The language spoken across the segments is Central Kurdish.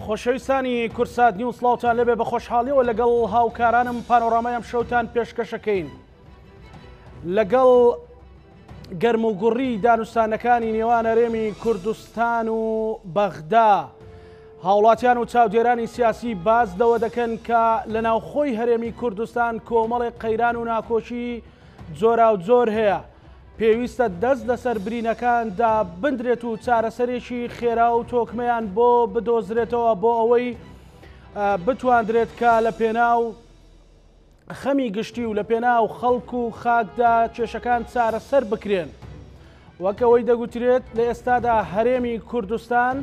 خۆشەویستانی کورسات نیوز سڵاوتان لەبێ بە خۆشحاڵیەوە لەگەڵ هاوکارانم پانۆڕامەیەم شەوتان پێشکەشەکەین لەگەڵ گەرم و گوڕی دانوستانەکانی نێوان هەرێمی کوردستان و بەغدا هاوڵاتیان و چاودێرانی سیاسی باز لەوە دەکەن کە لە ناوخۆی هەرێمی کوردستان کۆمەڵێک قەیران و ناکۆچی جۆرا و جۆر هەیە پێویستە دەست لەسەر برینەکاندا بندرێت و چارەسەرێکی خێرا و تۆکمەیان بۆ بدۆزرێتەوە بۆ ئەوەی بتواندرێت کە لە پێناو خەمی گشتی و لە پێناو خەڵک و خاکدا کێشەکان چارەسەر بکرێن وەکەوەی دەگوترێت لە ئێستادا هەرێمی کوردستان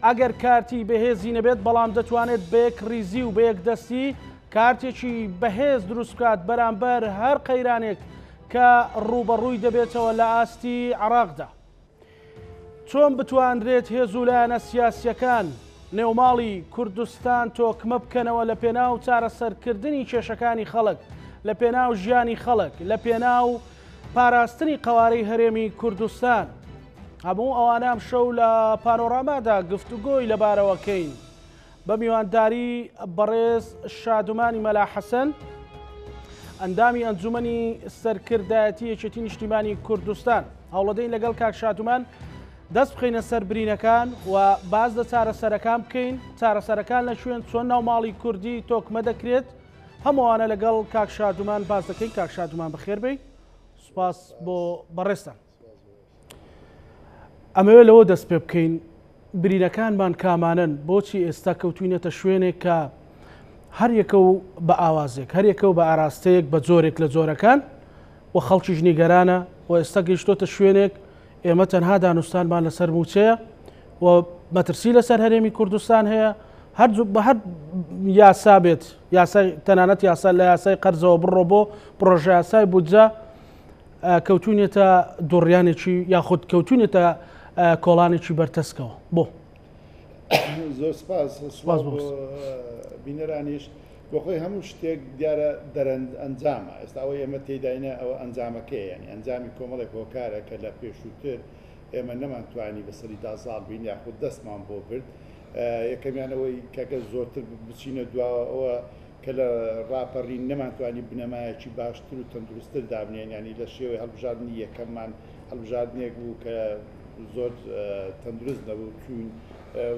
ئەگەر کارتی بەهێزی نەبێت بەڵام دەتوانێت بەیەک ریزی و بەیەک دەستی کارتێکی بەهێز دروست بکات بەرامبەر هەر قەیرانێک کە ڕوبەڕووی دەبێتەوە لە ئاستی عێراقدا چۆن بتواندرێت هێز و لایەنە سیاسیەکان نێوماڵی کوردستان تۆکمە بکەنەوە لە پێناو چارەسەرکردنی کێشەکانی خەڵک لە پێناو ژیانی خەڵک لە پێناو پاراستنی قەوارەی هەرێمی کوردستان هەموو ئەوانەم شەو لە پانۆڕامادا گفتوگۆی لەبارەوەکەین بە میوانداری بەڕێز شادومانی مەلا حەسەن ئەندامی ئەنجومەنی سەرکردایەتی یەکێتی نیشتیمانی کوردستان هەوڵەدەین لەگەڵ کاک شادومان دەست بخەینە سەر برینەکان و باز لە چارەسەرەکان بکەین چارەسەرەکان لە شوێن چۆن ناو ماڵی کوردی تۆکمە دەکرێت هەمووانە لەگەڵ کاک شادومان باز دەکەین کاک شادومان بەخێربێی سوپاس بۆ بەڕێستان ئەمەوێت لەوە دەست پێ بکەین برینەکانمان کامانن بۆچی ئێستا کەوتوینەتە شوێنێک کە هەر یەکە و بە ئاوازێک هەر یەکە و بە ئاراستەیەک بە جۆرێک لە جۆرەکان و خەڵکیش نیگەرانە و ئێستا گەیشتۆتە شوێنێک ئێمە تەنها دانوستانمان لەسەر موچەیە و مەترسی لەسەر هەرێمی کوردستان هەیە بە هەر یاسا بێت یاسای تەنانەت یاسا لە یاسای قەرزەوە بڕۆ بۆ پرۆژە یاسای بودجە کەوتوینێتە دۆڕیانێکی یاخود کەوتوینێتە کۆڵانێکی بەرتەسکەوە بۆ زۆر سپاس بینەرانیش بۆ خۆی هەموو شتێک دیارە ئەنجامە ئێستا ئەوە ئێمە تێداینە ئەوە ئەنجامەکەی ینی ئەنجامی کۆمەڵێک هۆکارە کە لە پێشووتر ئێمە نەمانتوانی بەسەری داساڵ بین یاخود دەستمان بۆ برد یەکەمیانەوەی کەگە زۆرتر بچینە دواوە ئەوە کە لە ڕاپەڕین نەمانتوانی بنەمایەکی باشتر و تەندروستتر دابنێن ینی لە شێوەی هەڵبژاردننی یەکەممان هەڵبژاردنێک بوو کە زۆر تەندروست نەبوو چوون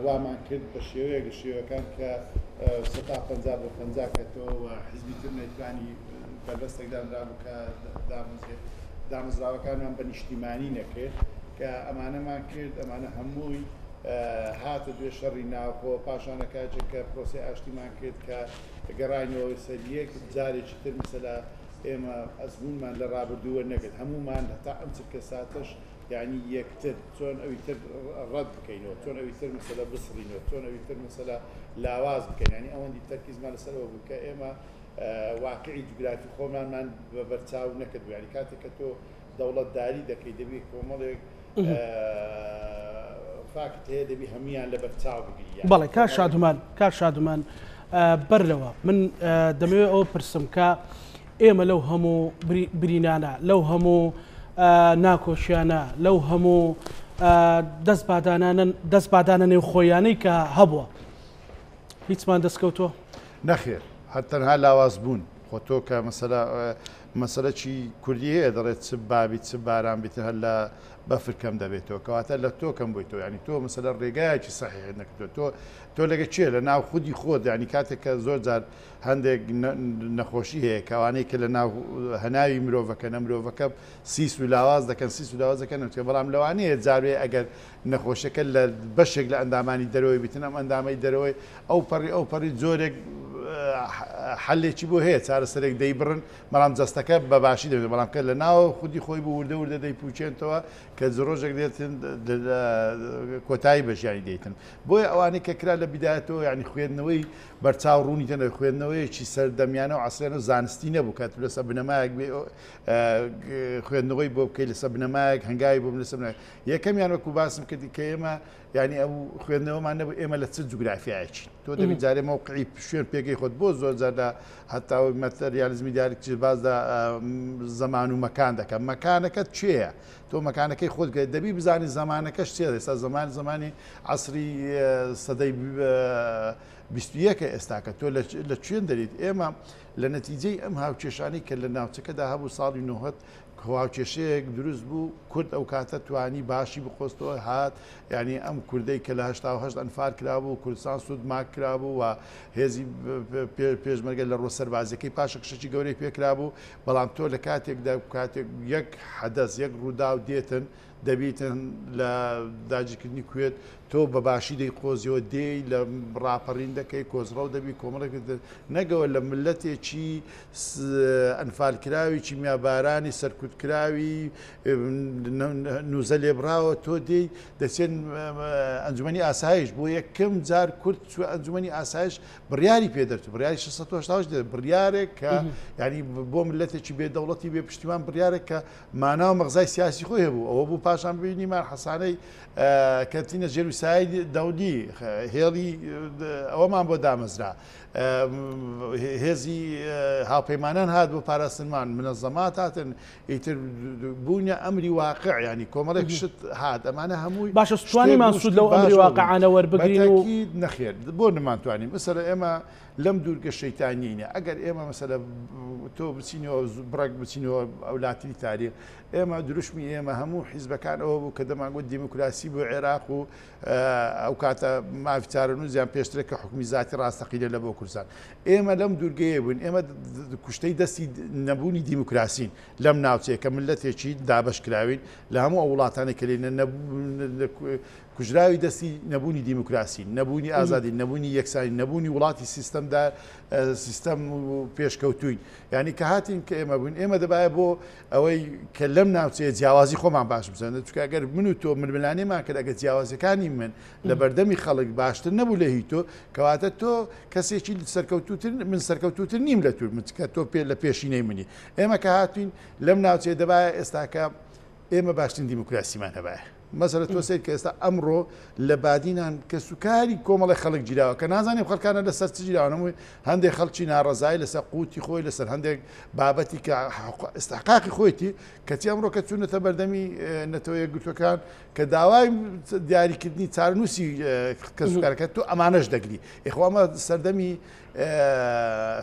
وامان کرد بە شێوەیەکان کە 50 کەتەوە حیزبی تر نەیتوانی بەدەستێکدانرابوو کە دامەزراوەکانمان بە نیشتیمانی نەکرد کە ئەمانەمان کرد ئەمانە هەمووی هاتە دوێ شەڕی ناوخۆ پاشانە کاتێک کە پرۆسی ئاشتیمان کرد کە گەڕانەوەی سەریەک جارێکی تر مثلا ئێمە ئەزمونمان لە ڕابردووە نەکرد هەمومان هەتا ئەم چ کەساتش یعنی یەکتر چۆن ئەوی تر ڕەت بکەینەوە چۆن ئەوی تر مثلا بسڕینەوە چۆن ئەوی تر مثلا لاواز بکەین ینی ئەوەندی تەرکیزمان لەسەرەوە بوو کە ئێمە واقعی جوگرافی خۆمانمان بە بەرچاو نەکرد ینی کاتێک کە تۆ دەوڵەتداری دەکەی دەبێت کۆمەڵێک فاکت هەیە دەبی هەمویان لە بەرچاو بگیری بەڵێ کار شادومان بەرلەوە من دەمەوێت ئەوە پرسم کە ئێمە لەو هەموو برینانە لەو هەموو ناکۆشیانە لەو هەموو دەستبادانە نێوخۆیانەی کە هەبووە هیچمان دەستکەوتووە نەخێر هەتەنها لاواز بوون خۆ تۆ کە مەسەلە چی کوردی هەیە دەڵێت چ بابی چ باران بیتر هەر لە بەفر کەم دەبێتەوە کەواتە لە تۆ کەم بۆی تۆ ینی تۆ مەسەلە ڕێگایەکی سەحیح نەکردو تۆ لەگە چێ لە ناو خودی خۆت ینی کاتێک کە زۆر جار هەندێک نەخۆشی هەیە کەوانەی کە لە ناو هەناوی مرۆڤەکە نەمرۆڤەکە سیس و لاواز دەکەن نوتکە بەڵام لەوانەیە جاروێ ئەگەر نەخۆشەکە لە بەشێک لە ئەندامانی دەرەوەی بیتن ئەم ئەندامەی دەرەوەی ئەو پەڕی جۆرێک حلێکی بۆ هەیە چارەسەرێک دەیبڕن بەڵام جەستەکە بە باشی دەبێت بەڵام کە لە ناو خودی خۆی بە وردە دەیپوچێنەوە کە ڕۆژێک دێتن کۆتایی بەژیانی دەیتن بۆیە ئەوانەی کە کرا لە بیدایەتەوە ینی خوێندنەوەی بەرچاو ڕوونی تەنە خوێندنەوەیەکی سەردەمیانە و عسرێنە زانستی نەبوو کات لەسەر بنەمایەک خوێندنەوەی بۆ بکەی لەسەر بنەمایەک هەنگاوی بۆ لەسەر یەکەمیان وەکو باسم کردی کە ئێمە ینی ئەو خوێندنەوەمان نەبوو ئێمە لە چ جوگرافیایکی تۆ دەبی جارێ مووقعی شوێن پێگەی خۆت بۆ زۆر جاردا هەتاوی مەتەریالیزمی دیارێکی بازدا زەمان و مەکان دەکەم مەکانەکەت کوێیە تۆ مەکانەکەی خۆت دەبی بزانانی زمانەکەش چێ ئێستا زمانی عەسری سەدەی 21 ئێستاکە تۆ لە کوێن دەریت ئێمە لە نەتیجەی ئەم هاوکێشانی کە لە ناوچەکەدا هەبوو ساڵی 90 هاوکێشەیەک دروست بوو کورد ئەو کاتە توانی باشی بخۆستەوە هات ینی ئەم کوردەی کە لە 1970 ئەنفار کرابوو کوردستان سوود ماک کرابوو و هێزی پێشمەرگە لە ڕۆ سەربازیەکەی پاشە کشەی گەورەی پێکرابوو بەڵام تۆ لە کاتێکدا کاتێک یەک حەدەس یەک ڕوودا و دێتن دەبیتن لە داگیرکردنی کوێت تۆ بە باشی دەی قۆزیەوە دێی لە ڕاپەڕین دەکەی کۆزڕە و دەبی کۆمەڵێک نەگەوە لە ملەتێکی ئەنفالکراوی چیمیابارانی سەرکوتکراوی نوزە لێبراوە تۆ دێی دەچێن ئەنجومەنی ئاسایش بۆ یەکەم جار کورد ئەنجومەنی ئاسایش بڕیاری پێدەرچ بڕیاری 16 بڕیارێک کە ینی بۆ ملەتێکی بێدەوڵەتی بێ پشتیوان بڕیارێک کە ماناو مەغزای سیاسی خۆی هەبوو ئەوە بوو پاشان ببینیمان حەسانەی کەنتینە ژێروسایی دەولی هێڵی ئەوەمان بۆ دامەزرا هێزی هاوپەیمانان هات بۆ پاراستنمان منەزەمات هاتن ئیتر بوونە ئەمری واقع ینی کۆمەڵێک شت هات ئەمانە هەمووی باشە توانیمان سوود لەو ئەمری واقعانە وەربگرین و نەخێر بۆ نمانتوانین مەسەلە ئێمە لەم دوورگە شەیتانینە ئەگەر ئێمە مەسەلە تۆ بچینەوە بڕک بچینەوە ئەولاتری تاریخ ئێمە دروشمی ئێمە هەموو حیزبەکان ئەوە بوو کە دەمانگوت دیموکراسی بۆ عێراق و ئەو کاتە مافی چارەنووزیان پێشترێک کە حکومی زاتی ڕاستەقینە لە بۆ کوردستان ئێمە لەم دوورگەیە بوون ئێمە کوشتەی دەستی نەبوونی دیموکراسین لەم ناوچەیە کە ملەتێکی دابشکراوین لە هەموو ئەو وڵاتانی کە لێنە کوژراوی دەستی نەبوونی دیموکراسی نەبوونی ئازادی نەبوونی یەکسانی نەبوونی وڵاتی سیستەمدا سیستەم و پێشکەوتوین ینی کە هاتین کە ئێمە بوون ئێمە دەبایە بۆ ئەوەی کە لەم ناوچەیە جیاوازی خۆمان باش بزانێت چونکە ئەگەر من و تۆ ململانێمان کرد ئەگەر جیاوازەکانی من لە بەردەمی خەڵک باشتر نەبوو لە هی تۆ کەواتە تۆ کەسێکی سەرکەوتوتر من سەرکەوتوتر نیم لە تور کە تۆ لە پێشینەی منی ئێمە کە هاتوین لەم ناوچەیە دەبایە ئێستاکە ئێمە باشترین دیموکراسیمان هەبایە مەسەلە تۆ سێت کە ئێستا ئەمڕۆ لە بادینان کە سوکاری کۆمەڵی خەڵک گیراوە کە نازانێ خەڵکانە لەسەر چ گیراونەمووی هەندێک خەڵکی ناڕزایی لەسەر قوتی خۆی لەسەر هەندێک بابەتی کە ئستحقاقی خۆیتی کەچی ئەمڕۆ کە چوونەتە بەردەمی نەتەوە یەکگرتوەکان کە داوای دیاریکردنی چارەنووسی کە سوکارەکە تۆ ئەمانەش دەگری ئێخوا ئەمە سەردەمی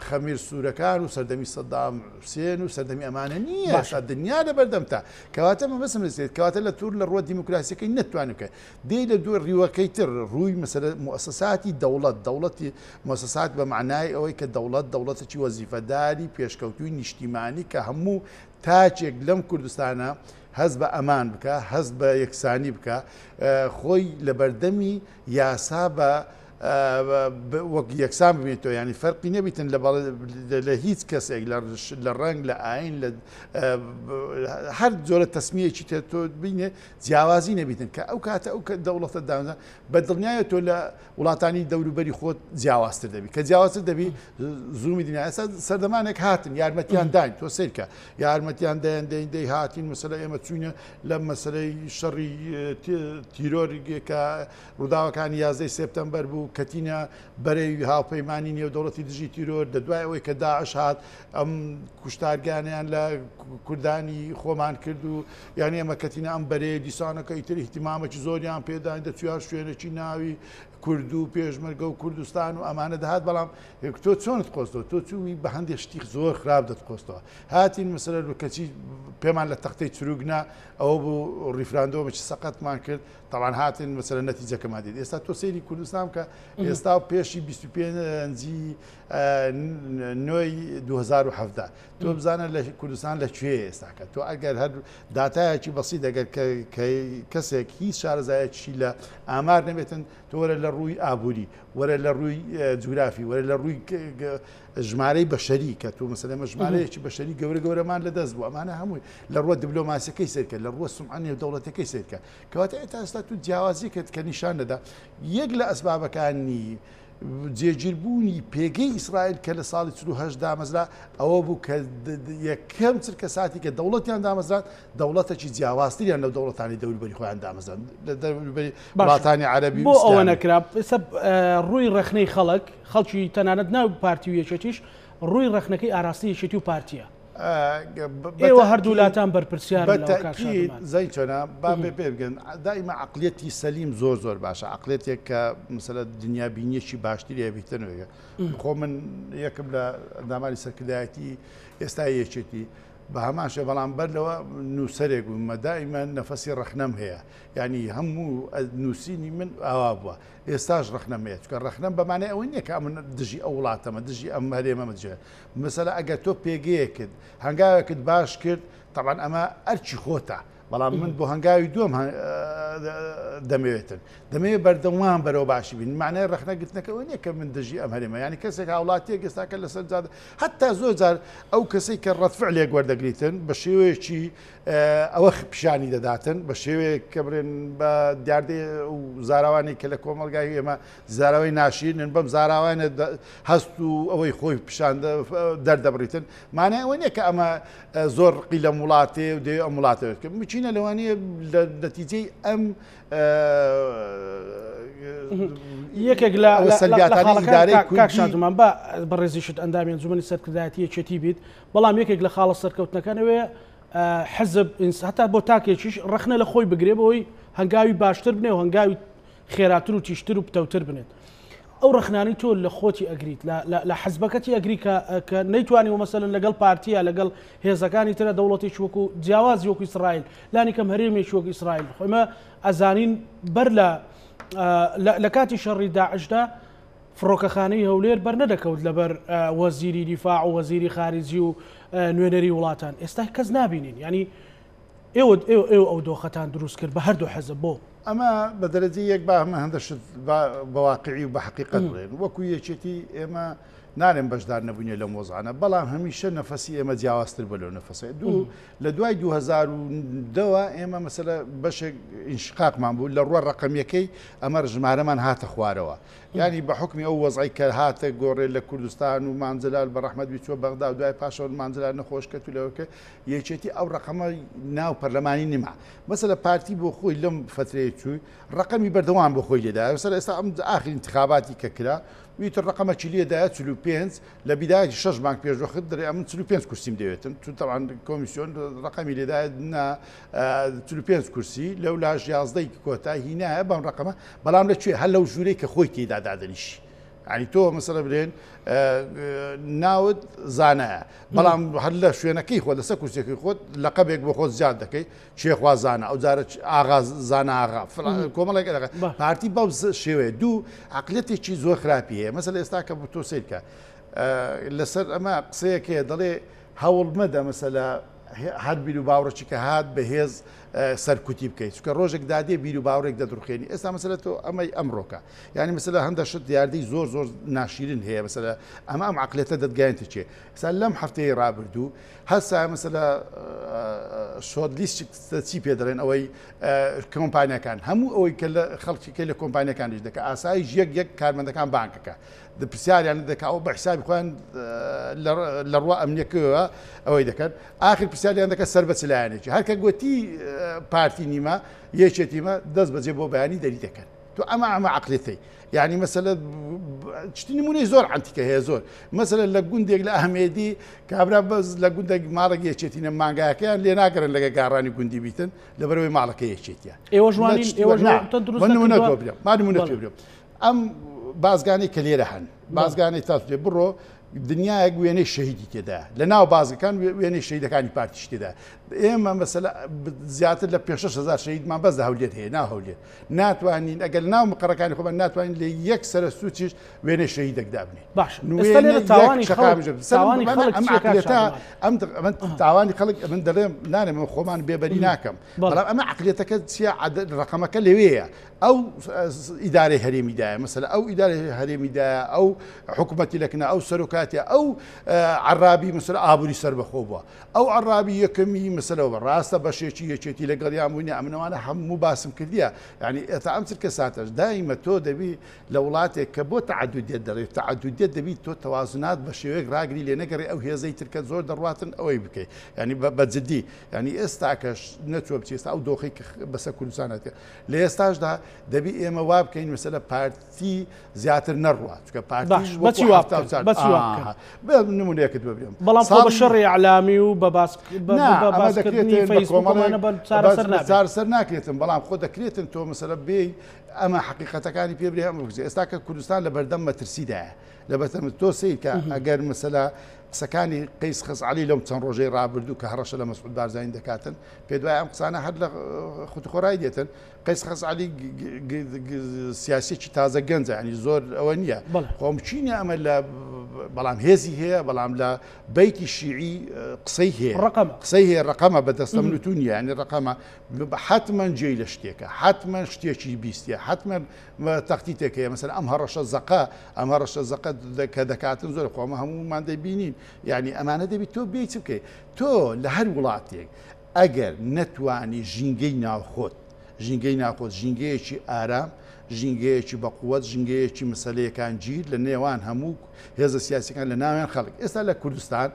خەمیر سوورەکان و سەردەمی سەدام حوسێن و سەردەمی ئەمانە نییە دنیا لە بەردەمتا کەواتە مە بەسم دەستێت کەواتە لە توور لە ڕۆ دیموکراسیەکەی نەتوانین بکە دێ لە دوو ڕیوەکەی تر ڕووی مەسەلە مؤسساتی دەوڵەتی مؤسسات بە معنای ئەوەی کە دەوڵەتێکی وەزیفەداری پێشکەوتووی نیشتیمانی کە هەموو تاچێک لەم کوردستانە هەست بە ئەمان بکە هەست بە یەکسانی بکە خۆی لە بەردەمی یاسا بە وەک یەکسان ببێتەوە ینی فەرقی نەبیتن لە هیچ کەسێک لە ڕنگ لە ئاین لە هەر جۆرە تەسمیەکی تۆ بینێ جیاوازی نەبیتن کە ئەو کاتە ئەو دەوڵەتە دانا بە دڵنیایە تۆ لە وڵاتانی دەوروبەری خۆت جیاوازتر دەبی کە جیاوازتر دەبی زوومی دنیا سەردەمانێک هاتن یارمەتیان داین تۆ سیرکە یارمەتیان دەی هاتین مەسەلە ئێمە چوونە لە مەسەلەی شەڕی تیرۆریکە ڕووداوەکانی 11 سپتەمبەر بوو کەتینە بەرەی هاوپەیمانی نێودەوڵەتی دژی تیرۆر دەدوای ئەوەی کە داعش هات ئەم کوشتارگانیان لە کوردانی خۆمان کرد و یانی ئەمە کەتینە ئەم بەرەیە دیسانەکە ئیتر احتیمامێکی زۆریان پێداین دەچوار شوێنێکی ناوی کورد و پێشمەرگە و کوردستان و ئەمانە دەهات بەڵام تۆ چۆنت قۆستەوە تۆ چووی بە هەندێک شتی زۆر خراپ دەتقۆستەوە هاتین مەسەلە کەچی پێمان لە تەختەی چروگنا ئەوە بوو ڕیفراندۆمێکی سەقەتمان کرد تاوان هاتن مەسەلە نەتیجەکەمان دێت ئێستا تۆ سەیری کوردستان کە ئێستا پێشی 25 نۆی 2017 تۆ بزانە لە کوردستان لەکوێ ئێستاکە تۆ ئەگەر هەر داتایەکی بەسیط دەگەر کەسێک هیچ شارەزایەکی لە ئامار نەبێتن تۆ وەرە لە ڕووی ئابووری وەرە لە ڕووی جوگرافی وەرە لە ڕووی ژمارەی بەشەری کە تۆ مەسەلە ژمارەیەکی بەشەری گەورەمان لە دەست بوو ئەمانە هەمووی لە ڕووە دیبلۆماسیەکەی سێرکە لە ڕووە سومعانی دەوڵەتەکەی سێرکە کەواتە ئێستا تو جیاوازی کرد کە نیشان دەدا یەک لە ئەسبابەکانی جێگیربوونی پێگەی ئیسرائیل کە لە ساڵی 48 دامەزرا ئەوە بوو کە یەکەم چرکە ساتی کە دەوڵەتیان دامەزران دەوڵەتێکی جیاوازتریان لەو دەوڵەتانی دەوروبەری خۆیان دامەزران لە دەوروبەری وڵاتانی عەرەبی بۆ ئەوە نەکرا ڕووی ڕەخنەی خەڵکی تەنانەت ناو پارتی و یەکێتیش ڕووی ڕەخنەکەی ئاراستی یەکێتی و پارتیە ئێوە هەردوولاتان بەرپرسیار زای چۆنا با پێ بگەن دائیمە عقلێتی سەلیم زۆر باشە عقلێتێک کە مثلە دنیا بینیەکی باشتری هەبیتنوێگە خۆ من یەکم لە ئەندامانی سەرکردایەتی ئێستا یەکێتی بە هەماشە بەڵام بەر لەوە نووسەرێک بوومە دائیمە نەفەسی ڕەخنەم هەیە ینی هەموو نووسینی من ئاوا بووە ئێستاش ڕەخنەم هەیە چکە ڕەخنەم بەمانەی ئەوەی نییە کە من دژی ئەو وڵاتەمە دژی ئەم هەرێمەمەجێ مەسەلە ئەگەر تۆ پێگەیەکرد هەنگاوێکت باش کرد طبعاً ئەمە ئەرچی خۆتە بەڵام من بۆ هەنگاوی دووەم دەمەوێتن دەمەوێت بەردەوام بەرەوە باشی بین معنای ڕەخنەگرتنەکەەوە نییە کە من دژی ئەم هەرێمە ینی کەسێک هاوڵاتیەک ئێستاکە لەسەر جادە حتا زۆر جار ئەو کەسەی کە ڕەتفعلێک وەردەگریتن بە شێوەیەکی ئەوە پیشانی دەداتن بە شێوەیەک کە برێن بە دیاردێ و زاراوانی کە لە کۆمەلگای ئێمە زاراوی ناشرین بەم زاراوانە هەست و ئەوەی خۆی پیشان دەردەبڕیتن مانای ئەوە نییە کە ئەمە زۆر ڕقی لە وڵاتێ و دێ ئەم وڵاتەوەت کە بچینە لەوانەیە لە نەتیجەی ئەم یەکێک لە کاکشاتمان بە بەڕێزیشت ئەندامی ئەنجومەنی سەرکردایەتی یەکێتی بیت بەڵام یەکێک لە خاڵە سەرکەوتنەکانەوەیە حزب هەتا بۆ تاکێکیش ڕەخنە لە خۆی بگرێ بەوەی هەنگاوی باشتر بنێ و هەنگاوی خێراتر و تیشتر و پتەوتر بنێت ئەو ڕەخنانی تۆ لە خۆتی ئەگریت لە حزبەکەتی ئەگری کە نەیتوانی و مەسەلەن لەگەڵ پارتیە لەگەڵ هێزەکانی ترە دەوڵەتێکی وەکو جیاوازی وەکو ئیسرائیل لانی کەم هەرێمێکی وەکو ئیسرائیل خۆمە ئەزانین بەر لە کاتی شەڕی داعشدا فڕۆکەخانەی هەولێر بەر نەدەکەوت لەبەر وەزیری دیفاع و وەزیری خارجی و نوێنەری وڵاتان ئێستا کەس نابینین ینی ئێوە ئەو دۆخەتان دروست کرد بە هەردوو حەزب بۆ ئەمە بە دەرەجی یەک با هەمە هەندەشت بەواقعی و بە حقیقت بڵێن وەکو یەکێتی ئێمە نارێن بەشدار نەبوونێ لە مۆزانە بەڵام هەمیشە نەفەسی ئێمە جیاوازتر بە لەو نەفەسێ لە دوای 2010 ئێمە مەسەلە بەشێک ئینشقاقمان بوو لە ڕووە ڕقەمیەکەی ئەمە ژمارەمان هاتە خوارەوە ینی بە حکمی ئەو وەزعی کە هاتە گۆڕێ لە کوردستان و مانجلال بە ڕەحمەت بیچوە بەغدا و دوای پاشەوە مانجلال نەخۆشکەت و لەوەکە یەکێتی ئەو ڕقەمە ناو پەرلەمانی نیما مەسەلە پارتی بۆ خۆی لەم فترەیە چووی ڕقەمی بەردەوام بۆ خۆی لێدا سەر ئێستا ئەم ئاخر انتخاباتی کە کرا ویتر ڕقەمە چلیەدایە 45 لە بیدایەتی 6 مانگ پێشوەخت دەرێ ئەم 45 کورسیم دەوێتن چون تەوان کۆمیسیۆن ڕقەمی لێدایە 45 کورسی لەو لاژ 11 کۆتا هینایە بەم ڕقەمە بەڵام لەکوێ هەر لەو ژوورەی کە خۆی تێدا دادەنیشی ینی تۆ مەسەلە برێن ناوت زانایە بەڵام هەر لە شوێنەکەی خۆ لەسەر کورسێکی خۆت لەقەبێک بۆ خۆت زیاد دەکەی شێخوا زانە ئەو جارە ئاغا زانە ئاغا کۆمەڵێک پارتی بەو شێوەیە دوو عقلێتێکی زۆر خراپی هەیە مەسەلە ئێستا کە بۆ تۆ سیرکە لەسەر ئەمە قسەیەکەیە دەڵێ هەوڵ مەدە مەسەلە هەر بیر و باوڕێکی کە هات بەهێز سەرکوتی بکەیت چکە ڕۆژێک دادێ بیر و باوڕێک دەدروخێنی ئێستا مەسەلە تۆ ئەمەی ئەمڕۆکە ینی مەسەلە هەندە شت دیاردەی زۆر ناشیرن هەیە مەسەلە ئەمە ئەم عقلێتە دەتگایێنتە چێ ئێستا لەم هەفتەیە ڕابردوو هەستا مەسەلە شۆدلیستی چی پێ دەڵێن ئەوەی کۆمپانیەکان هەموو ئەوەی کە لە خەڵکی لە کۆمپانیەکانیش دەکە ئاسایی یەک کارمەندەکان بانکەکە پرسیاریان دەکا ئەو بە حسابی خۆیان لە ڕوا ئەمنیەکەوە ئەوەی دەکەن ئاخر پرسیاریان دەکە سەر بە چلایەنێکی هەرکە گوتی پارتی نیمە یەکێتیمە دەست بەجێ بۆ بەیانی دەری دەکەن تو ئەمە عقلێتی یعنی مەسەلە شتی نمونەی زۆر عەنتیکە هەیە زۆر مەسەلە لە گوندێک لە ئەهمێدی کابرا بەس لە گوندێک ماڵێک یەکێتینە مانگایەکەیان لێ ناگەرن لەگە گاڕانی گوندی بیتن لەبەرەوەی ماڵەکە یەکێتیە ئێوە مانمونە پێ بێ ئەم بازگانی کە لێرە هەن بازگانی تا بڕۆ دنیایەک وێنەی شەهیدی تێدا لە ناو بازەکان وێنەی شەهیدەکانی پارتیش تێدا ئێمە مەسەلە زیاتر لە 5,000 شەهیدمان بەس هەولێر هەیە ناو هەولێر ناتوانین ئەگەر ناو مقڕەکانی خۆمان ناتوانین لە یەک سەرە سوچیش وێنەی شەهیدەکدا بنێ باش تاوانی خەڵک من دەڵێم نانێ من خۆمان بێبەری ناکەم بەڵام ئەمە عقلێتەکە چیە ڕقەمەکە لەوەیە ئەو ئیدارەی هەرێمیدایە مەسەلە ئەو دار هەرێمیدا ئەو حکوومەتی لەکنە ئەو سەرۆکاتە ئەو عرابی مثل ئابووری سەر بەخۆ بووە ئەو عرابی یەکەمی مثلەوە ڕاستە بەشێکی یەکێتی لەگەڵیان بوونی ئەمنەوانە هەموو باسم کردیە یعنی ئێتا ئەم چرکە ساتەش دایمە تۆ دەبی لە وڵاتێک کە بۆ تعدودیت دەڕێت تعدودیت دەبیت تۆ تەوازنات بە شێوەیەک ڕاگری لێ نەگەڕێ ئەو هێزەی ترکە زۆر دەڕواتن ئەوەی بکەیت ینی بەجددی ینی ئێستاکەش نەچوە بچێستا ئەو دۆخی بەسەر کوردستانەکە لە ئێستاشدا دەبی ئێمە وا بکەین مەسەلە پارتی زیاتر نەڕوات چکە پارتی نمونەیەکت ببێم بەڵام خۆ بە شەڕی ئەعلامی و بە سەر ناکرێتن بەڵام خۆ دەکرێتن تۆ مەسەلە بێ ئەمە حقیقەتەکانی پێ برێ ئەمە بگوزێ ئێستا کە کوردستان لە بەردەم مەترسیدایە لە بەتەم تۆ سیر کە ئەگەر مەسەلە قسەکانی قەیس خەزعەلی لەم چەند ڕۆژەی ڕابردوو کە هەڕەشە لە مەسعود بارزانی دەکاتن پێ دوای ئەم قسانە هەر لە خوتخۆڕایی دێتن قەیس خەزعەلی سیاسێکی تازە گەنجە ینی زۆر ئەوە نییە خۆمچینە ئەمە لە بەڵام هێزی هەیە بەڵام لە بیتی شیعی قسەی هەیە قسەی هەیە ڕقەمە بەدەستە منوتونیە ینی ڕقەمە حتمما جێی لە شتێکە حتمما شتێکی بیستە حتمما تەختیتێکەیە مەسەلا ئەم هەڕەشە زەقا ئەم هەڕەشە زەقە کە دەکاتن زۆر خۆمە هەموومان دەبینین یعنی ئەمانە دەبیت تۆ بێت بکەیت تۆ لە هەر وڵاتێک ئەگەر نەتوانی ژینگەی ناوخۆت ژینگەیەکی ئارام ژینگەیەکی بەقووەت ژینگەیەکی مەسەلەیەکان گیر لە نێوان هەموو هێزە سیاسەکان لە ناویان خەڵک ئێستا لە کوردستان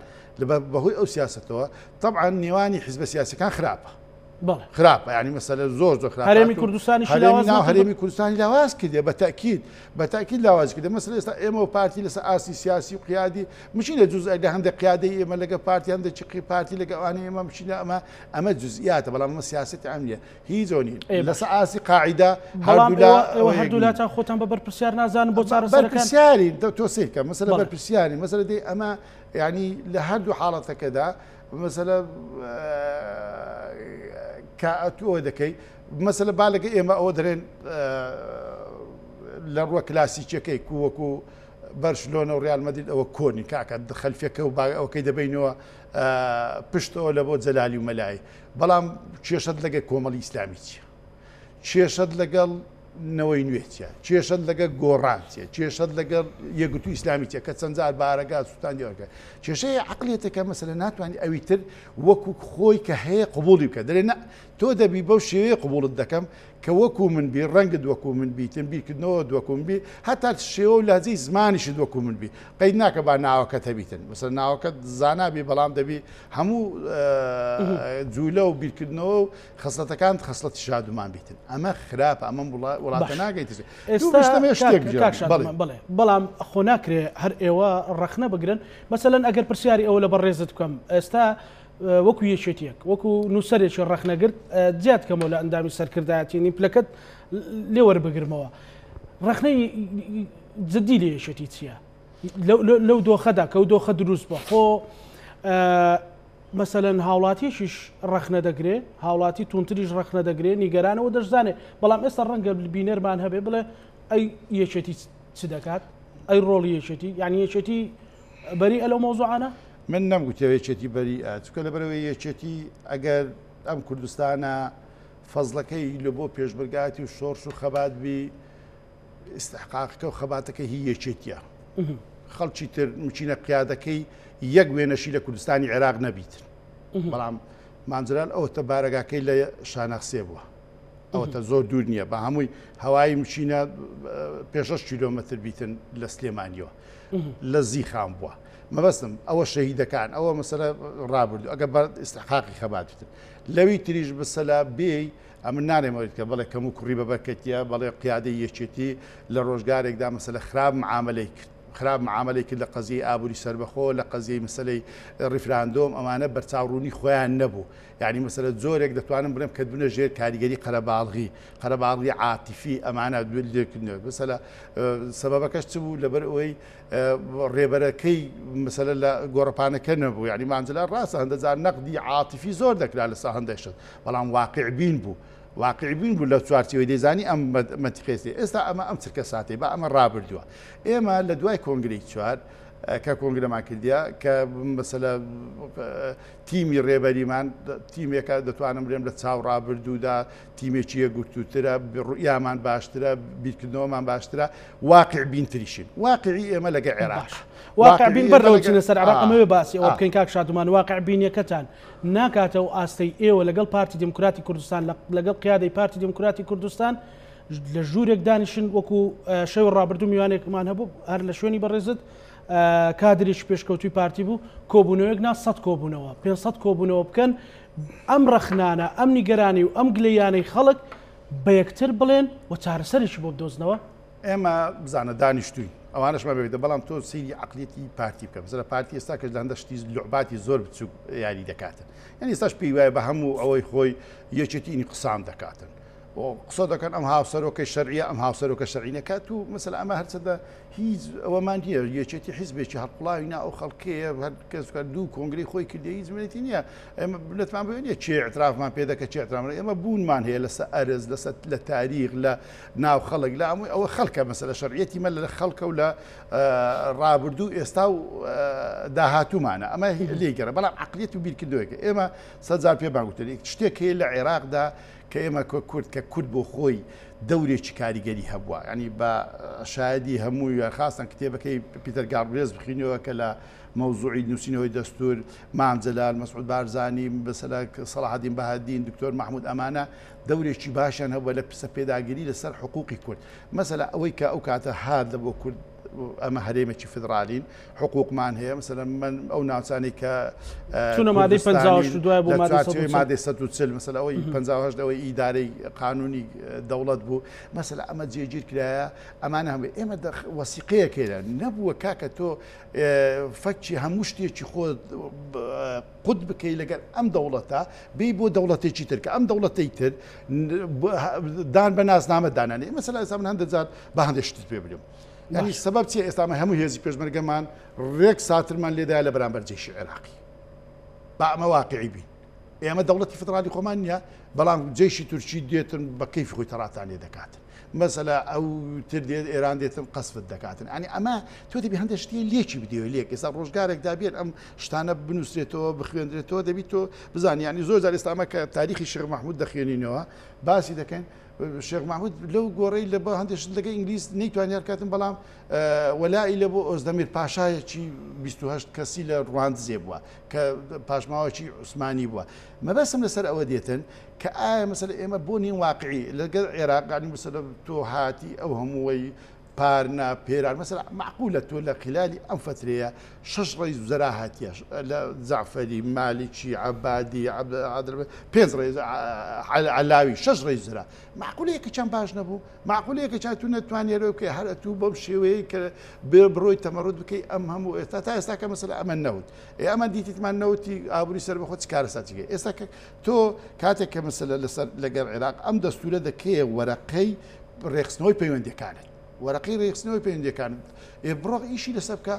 بەهۆی ئەو سیاستەوە طبعا نێوانی حیزبە سیاسەکان خراپە خراپە ینی مەسەلە زۆر خراپ هەرێمی کوردستانی هەرێمی کوردستانی لاواز کردێ بەتاکید لاواز کردێ مەسەلە ئێستا ئێمە و پارتی لەسەر ئاسی سیاسی و قیادی مچینە جزء لە هەندێک قیادەی ئێمە لەگە پارتیان دەچقی پارتی لەگەوانی ئێمە مچینە ئەمە جزئیاتە بەڵام ئەمە سیاسەتی ئەم نیە هیچ زۆنی لەسەر ئاسی قاعیدا هەردوولاتان خۆتان بە بەرپرسیار نازانن بۆ بەرپرسیاری تۆ سیرکە مەسەلە بەرپرسیاری مەسەلە دەی ئەمە ینی لە هەردوو حاڵەتەکەدا مەسەلە ئەوە دەکەی مەسەلە با لەگە ئێمە ئەوە دەرێن لە ڕووە کلاسیکەکەی وەکو بەرشلۆنە و ڕیال مەدرید ئەوە کۆنی کاکە خەلفەکە و ئەوکەی دەبینەوە پشتەوە لە بۆ جەلالی و مەلای بەڵام کێشەت لەگە کۆمەڵی ئیسلامی چیە کێشەت لەگەڵ نەوەی نوێتە کێشەت لەگە گۆڕانتیە کێشەت لەگەڵ یەکگرتووی ئیسلامیتە کە چەندجار بارەگا سووتان دیوەکە کێشەیە عقلێتەکە مەسەلە ناتوانانی ئەوی تر وەکو خۆی کە هەیە قبوڵی بکە دەرێ تۆ دەبی بەو شێوەیە قبوڵت دەکەم کە وەکو من بی ڕەنگت وەکو من بیتن بیرکردنەوە دووەکو من بی هەتا شێوە و لازەی زمانیشت وەکو من بی قەید ناکە با ناوەکەت هەبیتن مەسەر ناوەکەت زانابی بەڵام دەبی هەموو جوولە و بیرکردنەوە و خەسڵەتەکان خەسڵەتی شادومان بیتن ئەمە خراپە ئەمە وڵاتە ناگەیت بەڵام خۆ ناکرێ هەر ئێوە ڕەخنە بگرن مەسەلەن ئەگەر پرسیاری ئەوە لە بەڕێزت بکەم ئێستا وەکو یەکێتیەک وەکو نووسەرێکی ڕەخنەگرت جیات کەمەوە لە ئەندامی سەرکردایەتی نیپلەکەت لێ وەربگرمەوە ڕەخنەی جددی لە یەکێتی چییە لەو دۆخەدا کە ئەو دۆخە دروست بە خۆ مەسەلەن هاوڵاتیشیش ڕەخنە دەگرێ هاوڵاتی تونتریش ڕەخنە دەگرێ نیگەرانەوە دەشزانێ بەڵام ئێستا ڕەنگە بینەرمان هەبێ بڵێ ئەی یەکێتی چ دەکات ئەی ڕۆڵی یەکێتی یعنی یەکێتی بەریئە لەو مۆزوعانە من نەمگوتە یەکێتی بەریئە چکە لەبەرەوەی یەکێتی ئەگەر ئەم کوردستانە فەزڵەکەی لە بۆ پێشبرگاتی و شۆڕش و خەبات بی استحقاقەکە و خەباتەکە هی یەکێتیە خەڵکی تر مچینە قیادەکەی یەک وێنەشی لە کوردستانی عێراق نەبیتن بەڵام مانجرال ئەوتە بارەگاکەی لە شانەخسێ بووە ئەوتە زۆر دوور نییە بە هەمووی هەوایی مچینە پێ6 کیلۆمەتر بیتن لە سلێمانیەوە لە زیخام بووە مەبەستم ئەوە شەهیدەکان ئەوە مەسەلە ڕابردو ئەگە بە ئستحقاقی خەبات بتن لەوی تریش بسەلا بێ ئەمە نارێمەوەیت کە بەڵێ کەم و کوڕی بەبەرکەتیە بەڵێ قیادەی یەکێتی لە ڕۆژگارێکدا مەسەلە خراپ معاملەی کرد خراپ معاملێکی لە قەزیی ئابووری سەربەخۆ لە قەزیی مەسەلەی ڕیفراندۆم ئەمانە بەرچاوڕوونی خۆیان نەبوو یعنی مەسەلە زۆرێک دەتوانم بڵێم کە بنە ژێر کاریگەری قەرەباڵغی عاتیفی ئەمانە دوێکردنەوە بەسەلە سەبەبەکەش چ بوو لەبەر ئەوەی ڕێبەرەکەی مەسەلە لە گۆڕەپانەکە نەبوو یعنی مانجلە ڕاستە هەندەجار نەقدی عاتیفی زۆر دەکرا لەسەر هەندێکشت بەڵام واقع بین بوو واقعی بین بوو لە چوارچەوەی دەیزانی ئەم منتیقەی ئێستا ئەمە ئەم چرکە ساتێ بە ئەمە ڕابردووە ئێمە لە دوای کۆنگرەی 4 کە کۆنگرەمان کردیا کە مەسەلە تیمی ڕێبەریمان تیمێکە دەتوانم بڵێم لە چاوڕابردوودا تیمێکی یەکگرتووترە ڕوئیامان باشترە بیرکردنەوەمان باشترە واقع بینتریشین واقعی ئێمە لەگە عێراق واقع بین بەرەوچنە سەر عێراق ئەمەوێ باسی ئەوە بکەین کاک شادومان واقع بینیەکەتان ناکاتەوە ئاستەی ئێوە لەگەڵ پارتی دموکراتی کوردستان لەگەڵ قیادەی پارتی دموکراتی کوردستان لە ژوورێک دانیشن وەکو شەوی ڕابردوو میوانێکمان هەبوو هەر لە شوێنی بەڕێزت کادریش پێشکەوتوی پارتی بوو کۆبوونەوەیەک نا 100 کۆبوونەوە 500 کۆبوونەوە بکەن ئەم ڕەخنانە ئەم نیگەرانی و ئەم گلەیانەی خەڵک بە یەکتر بڵێن و چارەسەرێکی بۆ بدۆزنەوە ئێمە بزانە دانیشتووی ئەوانشمە بێتە بەڵام تۆ سەیری عقلێتی پارتی بکەم زە پارتی ئێستا کە لە هەندە شتی لوعباتی زۆر بچوو یاری دەکاتن یعنی ئێستاش پێی وایە بە هەموو ئەوەی خۆی یەکێتی قسام دەکاتن قسە دەکەن ئەم هاوسەرۆکەی شەرعیە ئەم هاوسەرۆکە شەرعینەکات و مەسەلا ئەمە هەرچەدە هیچ ئەوەمان نییە یەکێتی حیزبێکی هەڵقڵاوی نا ئەو خەڵکەیە هەر کەسکە دوو کۆنگری خۆی کردی هیچ منێتی نییە ئێمە بنێتمان بێنیە چێ اعترافمان پێ دەکە چێ اعتراف ئێمە بوونمان هەیە لەسەر ئەرز لە تاریخ لە ناو خەڵک لە هەمووی ئەوە خەڵکە مەسەلە شەرعیەتی مە لە خەڵکە و لە ڕابردوو ئێستا و داهاتوومانە ئەمە لێگەرە بەڵام عقلێت و بیرکردوەکە ئێمە سەجار پێ باگوتەری شتێک هەیە لە عێراقدا کە ئێمە کورد بۆ خۆی دەورێکی کاریگەری هەبووە ینی بە شایدی هەمووی خاستن کتێبەکەی پیتەر گابرێز بخینەوە کە لە مەوزوعی نووسینەوەی دەستور مامجلال مەسعود بارزانی بەسەلا سەلاحەدین بەهادین دکتۆر محمود ئەمانە دەورێکی باشیان هەبووە لە پسە پێداگیری لەسەر حقوقی کورد مەسەلا ئەوەی کە ئەو کاتە هات لە بۆ کورد ئەمە هەرێمێکی فدرالین حقوقمان هەیە مثلا من ئەو ناوچانی کە مادەی 50 دوای بۆ مادەی 140 مثلا ئەوەی 50 ئەوەی ئیدارەی قانونی دەوڵەت بوو مثلا ئەمە جێگیر کرایە ئەمانە هەموو ئێمە وەسیقەیەکێرە نەبووە کاکە تۆ فەکچی هەموو شتێکی خۆت قوت بکەی لەگەر ئەم دەوڵەتە بێ بۆ دەوڵەتێکی تر کە ئەم دەوڵەتەی تر دان بە ناسنامە دانانی مثلا ئێستا من هەندێک جار بە هەندێک شت پێ بگەم ینی سەبەب چیە ئێستامە هەموو هێزی پێشمەرگەمان ڕێک ساترمان لێدایە لە بەرامبەر جێشی عێراقی با ئەمە واقعی بین ئێمە دەوڵەتی فدرالی خۆمان نییە بەڵام جێشی تورکی دێتن بە کەیفی خۆی تەڕاتان لێ دەکاتن مەسەلا ئەو تر دێت ئێران دێتن قەسفت دەکاتن ئەنی ئەمە تۆ دەبی هەندێک شتێ لێکی بدەوە لێک ئێستا ڕۆژگارێکدا بێت ئەم شتانە بنووسێتەوە بخوێندرێتەوە دەبیت تۆ بزانانی ینی زۆر جار ئێستا ئەمە کە تاریخی شێخ محمود دەخوێنینەوە باسی دەکەن شێخ محمود لەو گۆڕەی لە بە هەندێک لەگە ئینگلیس نەیتوانیار کاتن بەڵام وەلای لە بۆ ئۆزدەمیر پاشایەکی 28 کەسی لە ڕواندزێ بووە کە پاشماوەکی عوسمانی بووە مەبەسم لەسەر ئەوە دێتن کە ئایا مەسەلە ئێمە بۆ نین واقعی لەگەڵ عێراقانی مەسەلە تۆ هاتی ئەو هەمووی پارنا پێران مەسەلا معقولە تۆ لە خلالی ئەم فترەیە 6 ڕێز وزەرا هاتیە لە جعفەری مالیکی عەبادی پێنج ڕێز عەلاوی 6 ڕێز وزەرا معقولەیەکە چەند باش نەبوو معقولەیەکە چا تو نەتوانێرەوە بکەی هەر ئەتوو بەم شێوەیە کە بڕۆی تەمەڕوت بکەی ئەم هەموو ئێستا تا ئێستا کە مەسەلا ئەمە نەوت ئەمە دیتیتمان نەوتی ئابووری سەر بەخۆ چ کارەساتیگە ئێستا تۆ کاتێک کە مەسەلە لەسەر لەگەڵ عێراق ئەم دەستورە دەکەیە وەرەقەی ڕێخستنەوەی پەیوەندیەکانت وەرەقی ڕێخستنەوەی پەیوەندیەکانت بڕۆ ئیشی لەسەر بکە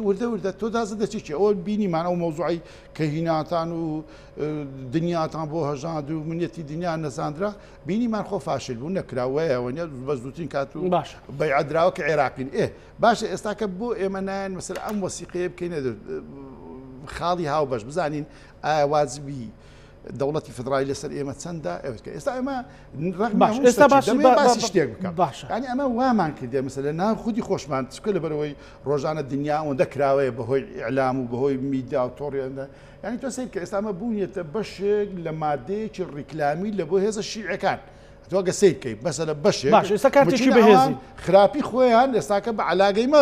وردە وردە تۆ دازە دەچێکی ئەوە بینیمان ئەو مەوزوعی کە هیناتان و دنیاتان بۆ هەژاند و منەتی دنیا نەزاندرا بینیمان خۆ فاشل بوو نەکراوەیەوە بە زووترین کات و بەیعەدراوە کە عێراقین باشە ئێستاکە بۆ ئێمە نایەن مەسەلا ئەم وەسیقەیە بکەینە خاڵی هاوبەش بزانین ئایا واجبی دەوڵەتی فدرالی لەسەر ئێمە چەندە ئێستا ئێمە ئێستا باسی شتێک بکەم ینی ئەمە وامان کردێ مەسەلە ناو خودی خۆشمان چکە لە بەرەوەی ڕۆژانە دنیا ئەوەندە کراوەیە بەهۆی ئیعلام و بەهۆی میدیا و تۆڕیاندا ینی تۆ سیر کە ئێستا ئەمە بوونیێتە بەشێک لە مادەیەکی ڕیکلامی لە بۆ هێزە شیعەکان تۆگە سیر کەی بەسەلە بەشێک ئێستا کاتێکی بەهێزی خراپی خۆیان ئێستاکە بە عەلاگەی مە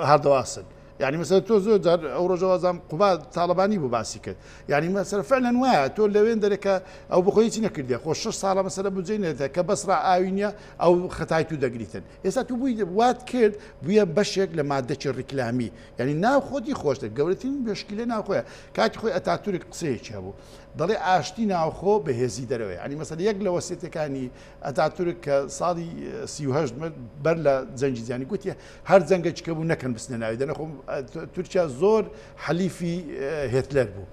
هەردەواسن يعني مثلا تو زۆر ئەو ڕۆژەوازام قوبا تاالبانی بۆ باسی کرد یعنی مەسەر فعلەن وایە تۆ لەوێن دەرێکە ئەو بخۆیی نەکردی خۆ 6 ساڵە مەسەرە بجێنێتە کە بەسرا ئاوینە ئەو خەتای تو دەگریتن ئێستا تو بووی وات کرد بووە بەشێک لە مادەکی ڕیکلامی یعنی ناو خۆتی خۆشتە گەورەترین بێشکیلە ناوخۆیە کاتی خۆی ئەتاتورک قسەیەکی هەبوو دەڵێ ئاشتی ناوخۆ بەهێزی دەرەوەی ئەنی مەسەل یەک لە وەسیێتەکانی ئەتاتورک کە ساڵی 38 بەر لە جەنگیزیانی گوتی هەر جەنگە چکە بوو نەکەن بستنە ناوی دەنەخۆم تورکیا زۆر حەلیفی هێتلەر بوو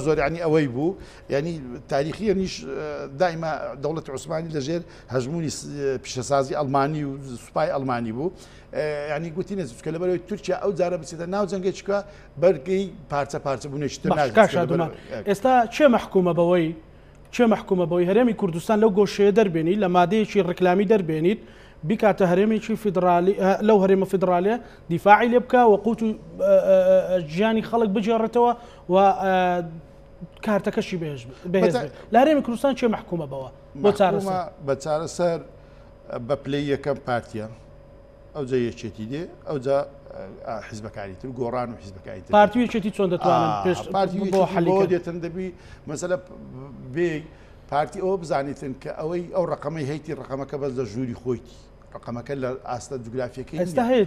زۆر ینی ئەوەی بوو ینی تاریخی نیش دائما دەوڵەتی عوسمانی لەژێر هەژمونی پیشەسازی ئەڵمانی و سوپای ئەڵمانی بوو ینی گوتی نێزکە لەبەرەوەی تورکیا ئەو جارە بچێتە ناو جەنگێککە بەرگەی پارچە بوونێکی ئێستا چێ مەحکومە بەوەی چێ مەحکومە بەوەی هەرێمی کوردستان لەو گۆشەیە دەربێنی لە مادەیەکی ڕکلامی دەربێنیت بیکاتە هەرێمێکی فیدرالی لەو هەرێمە فیدراالە دیفاعی لێ بکە وەقوت و ژیانی خەڵک بجێڕێتەوە و کارتەکەشی بەهێز لە هەرێمی کوردستان چێ مەحکومە بەوە بە چارەسەر بە پلەی یەکەم پارتیە ئەو جا یەکێتی دێ ئەو جا حیزبەکاری تر گۆڕان و حیزبەکاری تر پارتیەکێتی چۆن دەتوانن پێش بۆ حەلیکە دێتن دەبی مەسەلە بێ پارتی ئەوە بزانیتن کە ئەوەی ئەو ڕقەمەی هەیتی ڕقەمەکە بەس لە ژووری خۆیتی ڕقەمەکە لە ئاستە جوگرافیەکەی ئێستا هەیەی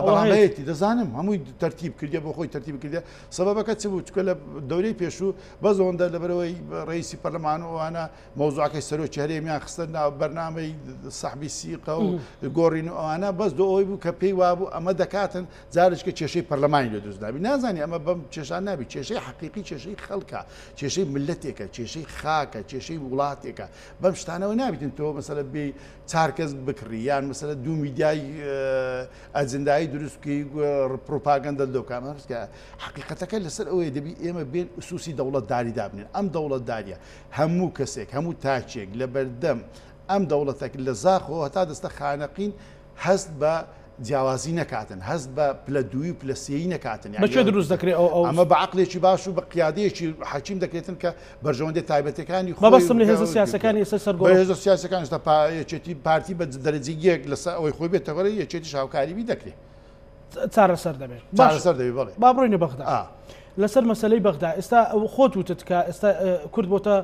بەڵامەتی دەزانم هەمووی تەرتیب کردێ بۆ خۆی تەرتیب کردێ سەبەبەکە چ بوو چکە لە دەورەی پێشوو بە زۆندە لەبەرەوەی ڕئیسی پەرلەمان ئەوانە مەوزوعەکەی سەرۆکی هەرێمیان خستە ناو بەرنامەی سەحبی سیقە و گۆڕین و ئەوانە بەس دۆ ئەوەی بوو کە پێی وابوو ئەمە دەکاتن جارشکە کێشەی پەرلەمانی لە دروست نابی نازانی ئەمە بەم کێشان نابی کێشەی حەقیقی کێشەی خەڵکە کێشەی ملەتێکە کێشەی خاکە کێشەی وڵاتێکە بەم شتانەوە نابیتن تۆ مەسەلە بێ چار کەس بکڕی یان مەسەلە دوو میدیای ئەجندایی دروستکەی پرۆپاگەندە دۆکامەکە حقیقەتەکە لەسەر ئەوەیە دەبی ئێمە بێن ئوسوسی دەوڵەتداری دابنێن ئەم دەوڵەتداریە هەموو کەسێک هەموو تاچێک لە بەردەم ئەم دەوڵەتێک لە زاخەوە هەتا دەستە خانەقین هەست بە جیاوازی نەکاتن هەست بە پلە دووی و پلە سێیی نەکاتن بەچێ دروست دەکرێت ئەمە بە عەقلێکی باش و بە قیادەیەکی حەکیم دەکرێتن کە بەرژەوەندەی تایبەتەکانی بەبەستم لە هێزە سیاسەکانی ئێستا سەرگۆڕ هێزە سیاسەکان ئێستا یەکێتی پارتی بە دەرەجەی یەک لەسەر ئەوەی خۆی بێتەوە یەکێتی هاوکاریبی دەکرێت چارەسەر دەبێت چارەسەر دەبێت بڵێ با بڕۆینە بەغدا لەسەر مەسەلەی بەغدا ئێستا خۆت وتت کە ئێستا کورد بۆتە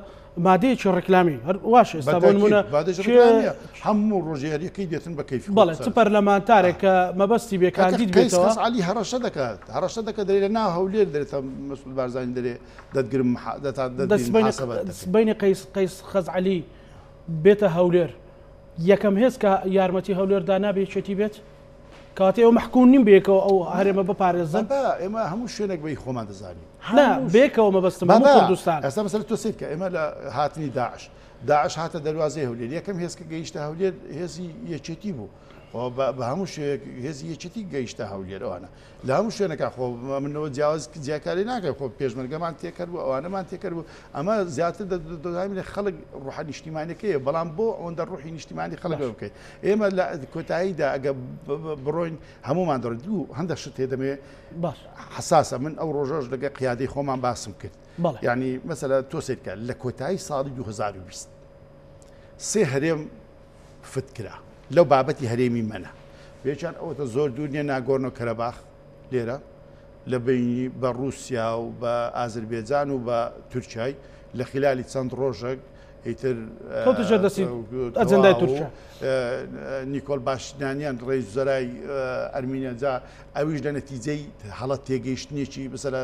مادەیەکی ڕکلامی هەر واش ئێستا بۆ نمونە هەموو ڕۆژێریەکەی دێتن بە کەیفی بەڵێ چ پەرلەمانتارێک کە مەبەستی بێ کاندید بێتەوە علی هەڕەشە دەکات هەڕەشە دەکە دەرێ لە ناو هەولێر دەرێتە مەسعود بارزانی دەرێ دەتگرم بینی قەیس خەزعەلی بێتە هەولێر یەکەم هێز کە یارمەتی هەولێردا نابێ چێتی بێت کاتێ ئەو محکوم نیم بێکەوە ئەو هەرێمە بپارێزن ئێمە هەموو شوێنێک بەی خۆمان دەزانین نا بێکەوە مەبەستم هەموو کوردستان ئێستا مەسەلە تۆ سیر کە ئێمە لە هاتنی داعش هاتە دەواازەی هەولێر یەکەم هێزکە گەیشتە هەولێر هێزی یەکێتی بوو بە هەموو شوێک هێزی یەکێتی گەیشتە هەولێر ئەوانە لە هەموو شوێنەکە خۆ منەوە جیاواز جیاکاری ناکەی خۆ پێشمەرگەمان تێکرد بوو ئەوانەمان تێکرد بوو ئەمە زیاتر دەدامی خەڵک ڕوحە نیشتیمانەکەیە بەڵام بۆ ئەوەندە ڕوحی نیشتیمانی خەڵک بکەیت ئێمە لە کۆتاییدا ئەگە بڕۆین هەمومان دەڕێت دوو هەندێک شت دەمێ حساسە من ئەو ڕۆژەش لەگە قیادەی خۆمان باسم کرد یعنی مەسەلە تۆ سیرکە لە کۆتایی ساڵی 2020 سێ هەرێم فتکرا لەو بابەتی هەرێمی منە بێچان ئەوەتە زۆر دوور نیە ناگۆرن و کەرەباخ لێرە لە بینی بە رووسیا و بە ئازربێجان و بە تورکای لە خلالی چەند ڕۆژێک ئیتر ئەجەندای تورکیا نیکۆل باشنانیان ڕێز وزەرای ئەرمینیاجا ئەویش لە نەتیجەی هەڵەت تێگەیشتنیێکی بەسەرە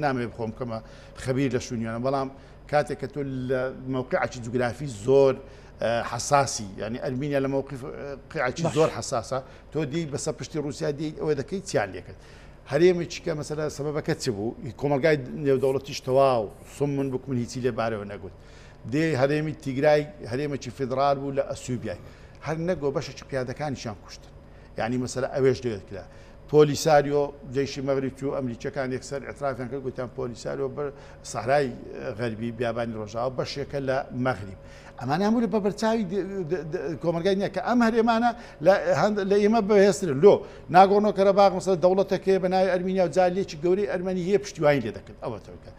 نامێ بخۆم کەمە خەبیر لە شوونیانە بەڵام کاتێک کە تۆ لە موقعی جوگرافی زۆر حساسی ینی ئەرمینیا لە موقعی زۆر حساسە تۆ دی بەسە پشتی رووسیا دی ئەوە دەکەی چیان لێکرد هەرێمێکی کە مەسەلە سەبەبەکە چ بوو کۆمەلگای نێودەوڵەتیش تەواو سم بکومن هیچی لێبارەوە نەگوت دێ هەرێمی تیگرای هەرێمێکی فیدرال بوو لە ئەسووبیای هەر نەگۆ بەشێکی پیادەکانیشان کوشتن یعنی مەسەلە ئەوێش دەوێت کرا پۆلیساریۆ جێشی مەغریب و ئەمریکەکان یەکسەر ئەترافیان کرد گوتیان پۆلیساریۆ بە سەحرای غەربی بیابانی ڕۆژاوە بەشێکە لە مەغریب ئەمانە هەموو بە بەرچاوی کۆمەلگای نییە کە ئەم هەرێمانە لە ئێمە بەهێسترن لۆ ناگۆڕنەوە کەرەباغ مەسەلە دەوڵەتەکەی بە ناوی ئەرمینیا و جالێکی گەورەی ئەرمەنی هەیە پشتیوانی لێ دەکرد ئەوەتەوەکە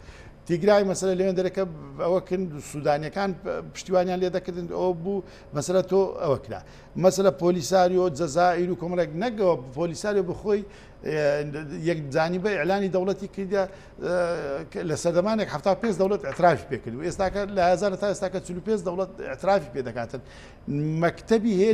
تیگرای مەسەلە لەوێن دەرەکە ئەوەکن سوودانیەکان پشتیوانیان لێ دەکردن ئەوە بوو مەسەلە تۆ ئەوە کرا مەسەلە پۆلیساریۆ جەزائیر و کۆمەڵێک نەگەوە پۆلیساریۆ بخۆی یەک جانیبە ئیعلانی دەوڵەتی کردە لە سەردەمانێک 75 دەوڵەت ئەترافی پێکرد و ئێستاکە لە 1000 تا ئێستاکە 45 دەوڵەت ئەترافی پێ دەکاتن مەکتەبی هەیە